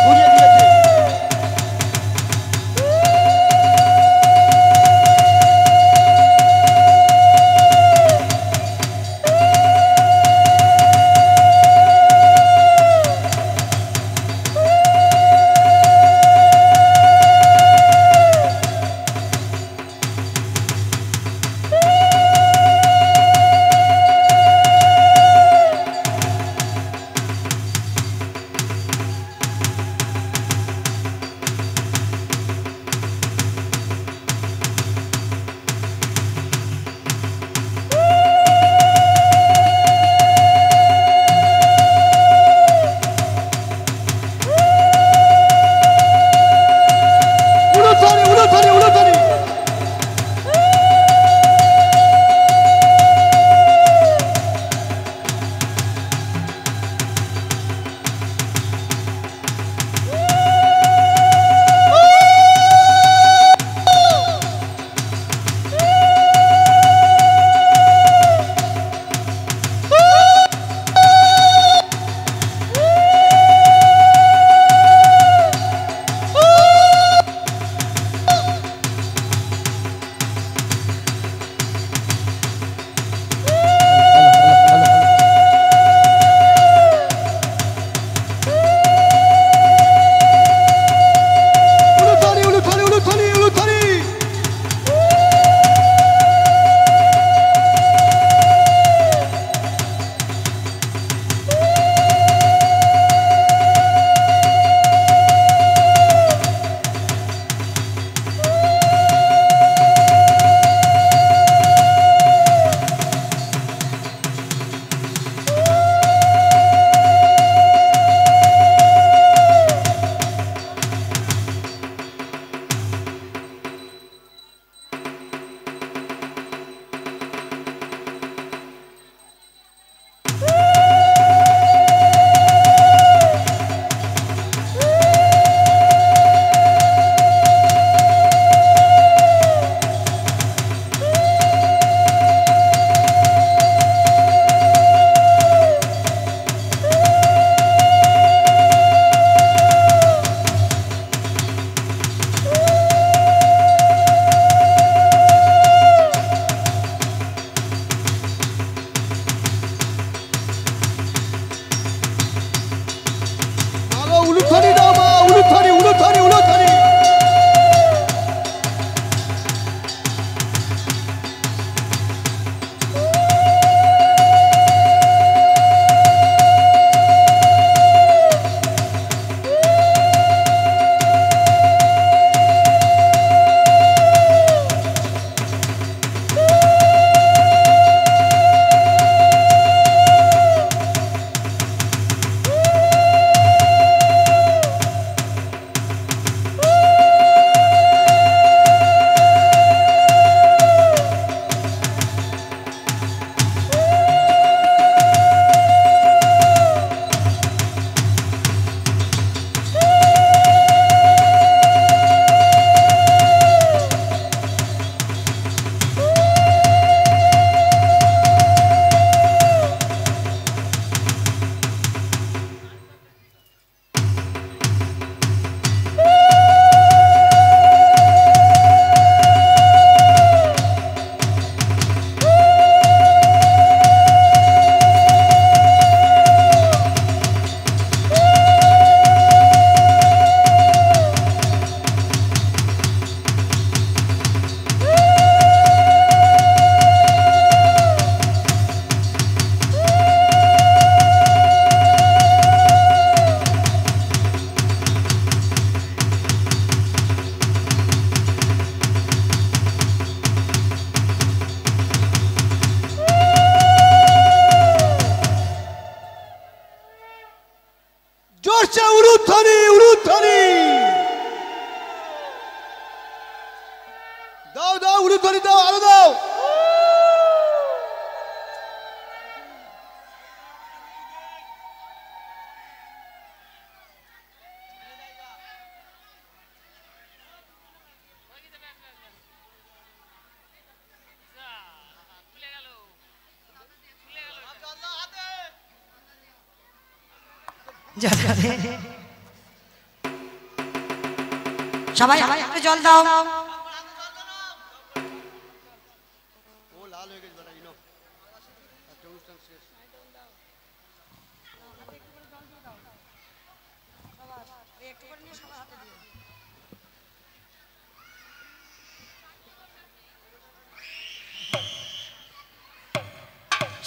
সবাই একটু জল দাও।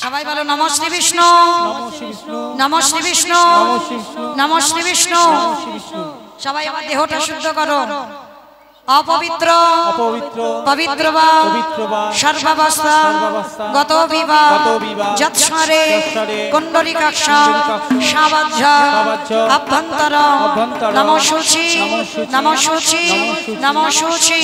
সবাই বলো নমঃ শ্রী বিষ্ণু, নমঃ শ্রী বিষ্ণু, নমঃ শ্রী বিষ্ণু। সবাই আমার দেহটা শুদ্ধ করো। অপবিত্র পবিত্র বা সর্বাবস্থা গত বিবাহ যৎস্মরে কুণ্ডলিকাক্ষ সাবাজ্য অভ্যন্তর নমঃ শুচি, নমঃ শুচি, নমঃ শুচি।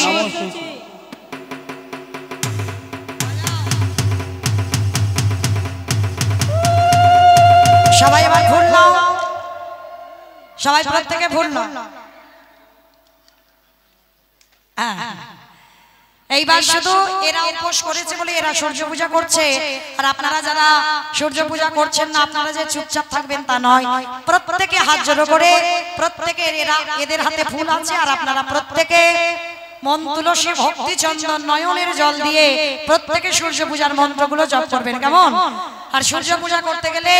সবাই আবার ভুল নাও, সবাই প্রত্যেকে ভুল নাও। এইবার শুধু এরা উপোস করেছে বলে এরা সূর্য পূজা করছে, আর আপনারা যারা সূর্য পূজা করছেন না আপনারা যে চুপচাপ থাকবেন তা নয়। প্রত্যেকে হাত জোড়ো করে প্রত্যেকের এদের হাতে ফুল আছে, আর আপনারা প্রত্যেকে মন তুলসী ভক্তি চন্দন নয়নের জল দিয়ে প্রত্যেকে সূর্য পূজার মন্ত্রগুলো জপ করবেন। কেমন? আর সূর্য পূজা করতে গেলে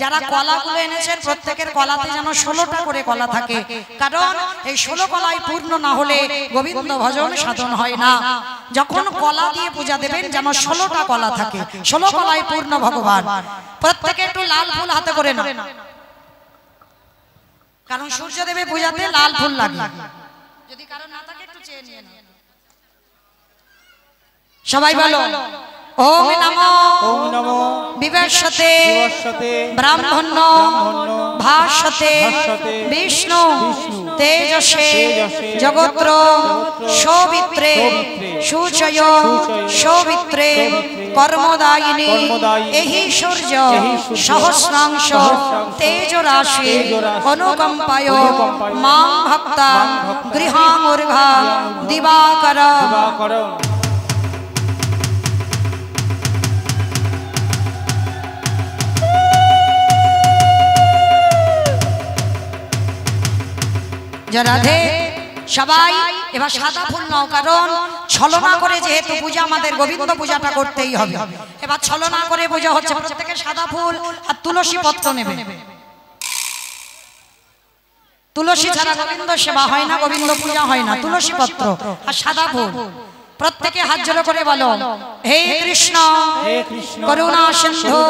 যারা কলাগুলো এনেছেন প্রত্যেকের কলাতে যেন 16টা করে কলা থাকে, কারণ এই 16 কলাই পূর্ণ না হলে গোবিন্দ ভজন সাধন হয় না। যখন কলা দিয়ে পূজা দেবেন যেন 16টা কলা থাকে, 16 কলাই পূর্ণ ভগবান। প্রত্যেকে একটু লাল ফুল হাতে করে না, কারণ সূর্য দেবের পূজাতে লাল ফুল লাগে। যদি কারণ না থাকে একটু চেয়ে নিয়ে নাও। সবাই বলো ওম নমো বিবর্ষতে ব্রাহ্মণ্য ভাষতে বিষ্ণু তেজসে জগত্র সৌমিত্রে সুচয় সৌমিত্রে কর্মদায়িনী এহি সূর্য সহস্রাংশ তেজ রাশি অনুকম্পায় মাং ভক্তা গৃহামূর্ঘা দিবাকর। রাধে। সবাই এবার সাদা ফুল নাও, কারণ ছলনা করে যেহেতু পূজা আমাদের গোবিন্দ পূজাটা করতেই হবে। এবার ছলনা করে পূজা হচ্ছে, প্রত্যেকে সাদা ফুল আর তুলসী পত্র নেবে। তুলসী ছাড়া গোবিন্দ সেবা হয় না, গোবিন্দ পূজা হয় না। তুলসী পত্র আর সাদা ফুল। প্রত্যেকে হাত জোড়ো করে বলো হে কৃষ্ণ করুণা সিন্ধু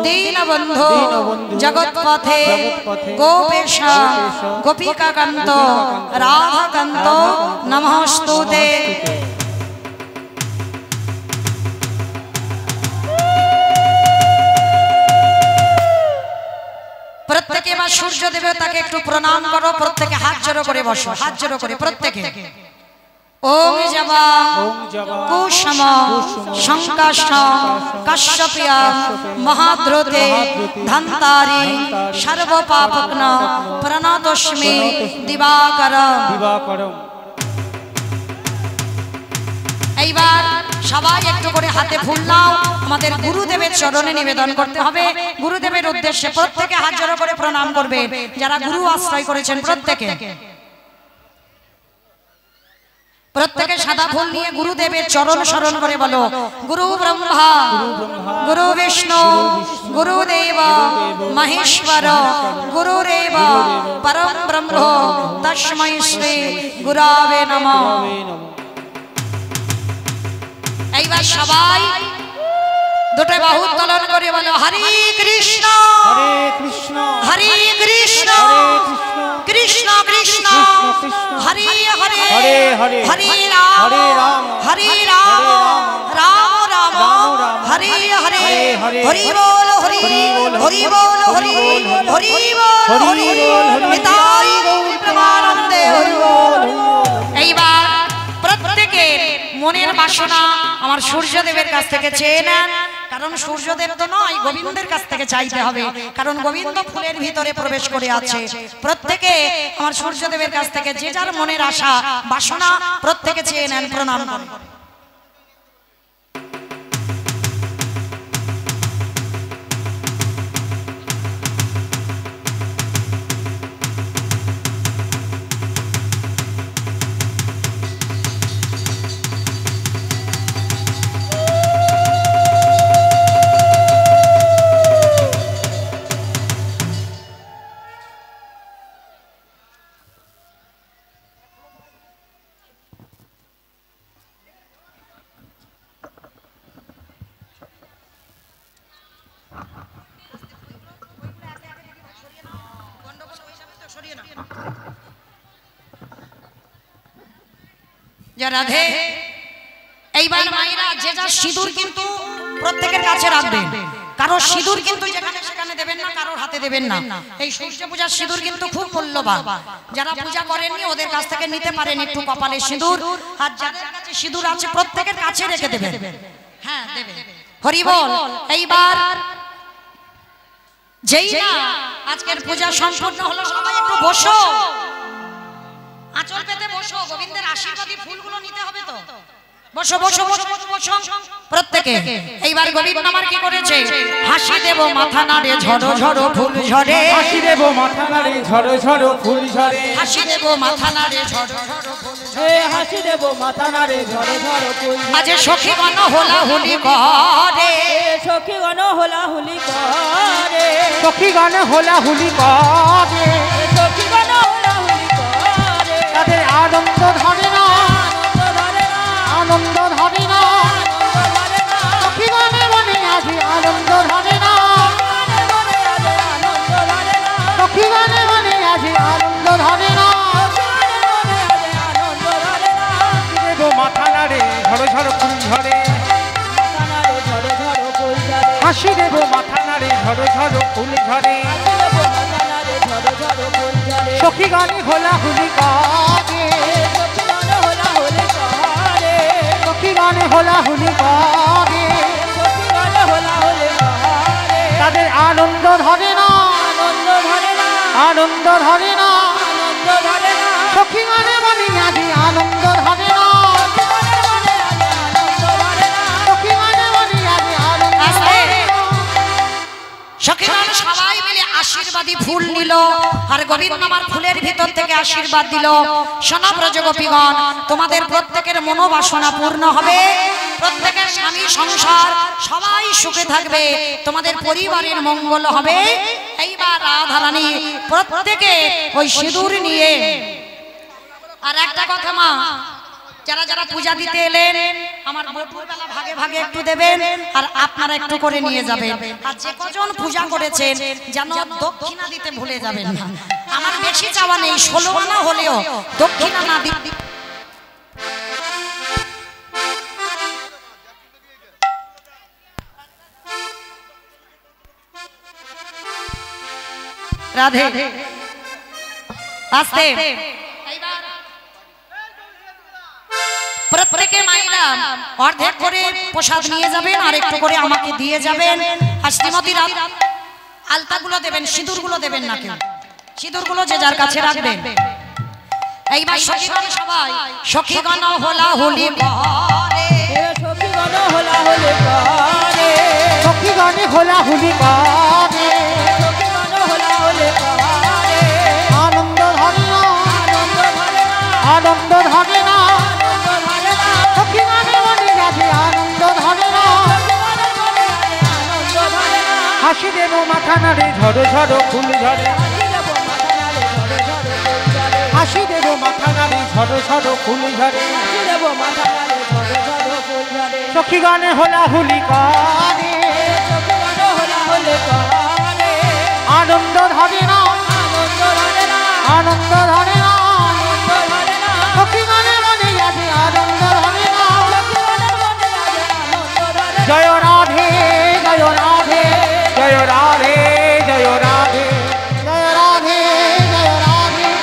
দীনবন্ধু জগৎপথে গোপেশ গোপিকাকান্ত রাধাকান্ত নমস্তুতে। প্রত্যেকে এবার সূর্য দেবতাকে একটু প্রণাম করো। প্রত্যেকে হাত জোড়ো করে বসো, হাত জোড়ো করে প্রত্যেকে। ওম জবা কুসুম সংকাশ কাশ্যপিয়া মহাদ্রতে ধন্তারি সর্বপাপগ্ন প্রণতস্মি দিবাকর। এইবার সবাই একটু করে হাতে ফুল নাও। আমাদের গুরুদেবের চরণে নিবেদন করতে হবে। গুরুদেবের উদ্দেশ্যে প্রত্যেকে হাত জোড়ো করে প্রণাম করবে, যারা গুরু আশ্রয় করেছেন প্রত্যেকে। প্রত্যেকে সাদা ফুল নিয়ে গুরুদেবের চরণ শরণ করে বলো গুরু ব্রহ্মা গুরু বিষ্ণু গুরুদেব মহেশ্বর গুরুরেব পরম ব্রহ্ম তস্मै শ্রী গুরবে নমঃ। এইবার সবাই দুটো বাহু উত্তোলন করে বলো হরে কৃষ্ণ হরে কৃষ্ণ কৃষ্ণ কৃষ্ণ হরে হরে হরে রাম হরে রাম রাম রাম হরে হরে হরি বল হরি হরি বল হরি হরি বল হরি নিতাই গৌর প্রেমানন্দে হরি বল। এইবার প্রত্যেকের মনের বাসনা আমার সূর্যদেবের কাছ থেকে চেয়ে নেন, কারণ সূর্যদেব তো নয়, গোবিন্দের কাছ থেকে চাইতে হবে, কারণ গোবিন্দ ফুলের ভিতরে প্রবেশ করে আছে। প্রত্যেকে আমার সূর্যদেবের কাছ থেকে যে যার মনের আশা বাসনা প্রত্যেকে চেয়ে নেন, প্রণাম করেন। রাধে। এইবার মায়েরা যে যা সিঁদুর কিন্তু প্রত্যেকের কাছে রাখবেন, কারোর সিঁদুর কিন্তু যেখানে সেখানে দেবেন না, কারোর হাতে দেবেন না। এই সূর্য পূজার সিঁদুর কিন্তু খুব মূল্যবান, যারা পূজা করেননি ওদের কাছ থেকে নিতে পারেন একটু কপালে সিঁদুর, আর যাদের কাছে সিঁদুর আছে প্রত্যেকের কাছে রেখে দেবেন। হ্যাঁ দেবেন। হরি বল। এইবার যেই না আজকের পূজা সম্পূর্ণ হলো, সবাই একটু বসো, আঁচল পেতে বসো, গোবিন্দের আশীর্বাদী ফুলগুলো নিতে হবে তো। বসো বসো বসো বসো প্রত্যেকে। এইবার গোবিন্দ আমার কি করেছে? হাসি দেব মাথা নাড়ে ঝড়ো ঝড়ো ফুল ঝরে, হাসি দেব মাথা নাড়ে ঝড়ো ঝড়ো ফুল ঝরে, হাসি দেব মাথা নাড়ে ঝড়ো ঝড়ো ফুল ঝরে, হাসি দেব মাথা নাড়ে ঝড়ো ঝড়ো ফুল ঝরে। আজ সখীগণ হোলা হুলি করে, সখীগণ হোলা হুলি করে, সখীগণ হোলা হুলি করে, সখীগণ হোলা হুলি করে। তাদের আনন্দ ধরে না, আনন্দ ধরে না, সখীগণে মনে আজি আনন্দ ধরে না, সখীগণে মনে আজি আনন্দ ধরে না। দেব মাথা নাড়ে ঝড়ো ঝড়ো ফুল ঝরে, হাসি দেব মাথা নাড়ে ঝড়ো ঝড়ো ফুল ঝরে, সখীগণে হোলা হুলি করে, সখীগণে হোলা হুলি করে, তাদের আনন্দ ধরে না, আনন্দ ধরে না, সখীগণে মনে আজি আনন্দ ধরে না, সখীগণে মনে আজি আনন্দ ধরে না। সখীগণ সবাই মিলে আশীর্বাদী ফুল নিল, আর গোবিন্দ আমার ফুলের ভিতর থেকে আশীর্বাদ দিল। শোনো ব্রজগোপীগণ, তোমাদের প্রত্যেকের মনোবাসনা পূর্ণ হবে, প্রত্যেকের স্বামী সংসার সবাই সুখে থাকবে, তোমাদের পরিবারের মঙ্গল হবে। এইবার রাধারানী প্রত্যেকে ওই সিঁদুর নিয়ে, আর একটা কথা মা, যারা যারা পূজা দিতে এলেন আমার বপুর বেলা ভাগে ভাগে একটু দেবেন, আর আপনারা একটু করে নিয়ে যাবেন। আর যে কজন পূজা করেছেন যেন দক্ষিণা দিতে ভুলে যাবেন না। আমার বেশি চাওয়া নেই, 16 আনা হলেও দক্ষিণা না দিতে। রাধে আস্তে। প্রত্যেকে মায়েরা অর্ধেক করে প্রসাদ নিয়ে যাবেন, আর একটু করে আমাকে দিয়ে যাবেন। আর শ্রীমতী আলতাগুলো দেবেন, সিঁদুরগুলো দেবেন না কেউ, সিঁদুরগুলো যে যার কাছে রাখবেন। এইবার সখীগণ সবাই সখীগণ হোলা হুলি করে, সখীগণ হোলা হুলি করে, সখীগণে হোলা হুলি করে, সখীগণ হোলা হুলি করে। আনন্দ ধরে না, আনন্দ ধরে না, সখীগণে মনে আজি আনন্দ ধরে না, হাসি দেব মাথা নাড়ে ঝড়ো ঝড়ো ফুল ঝরে, হাসি দেব মাথা নাড়ে ঝড়ো ঝড়ো ফুল ঝরে, সখীগণে হোলা হুলি করে, আনন্দ ধরে না, আনন্দ ধরে না, সখীগণে মনে আজি আনন্দ ধরে না। জয় রাধে জয় রাধে জয় রাধে জয় রাধে জয় রাধে জয় রাধে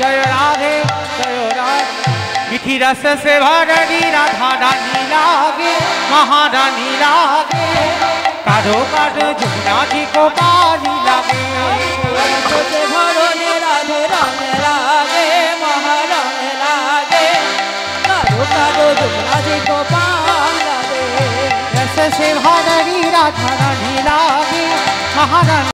জয় রাধे जय राधे। मिठी रस से भरनी राधा रानी लागे, महारानी लागे, कारो कारो जमुना जी को पारी लागे, भरने राधे राधे लागे, महारानी लागे, कारो कारो जमुना जी को पार लागे। रस से भरनी राधा रानी लागे, महारानी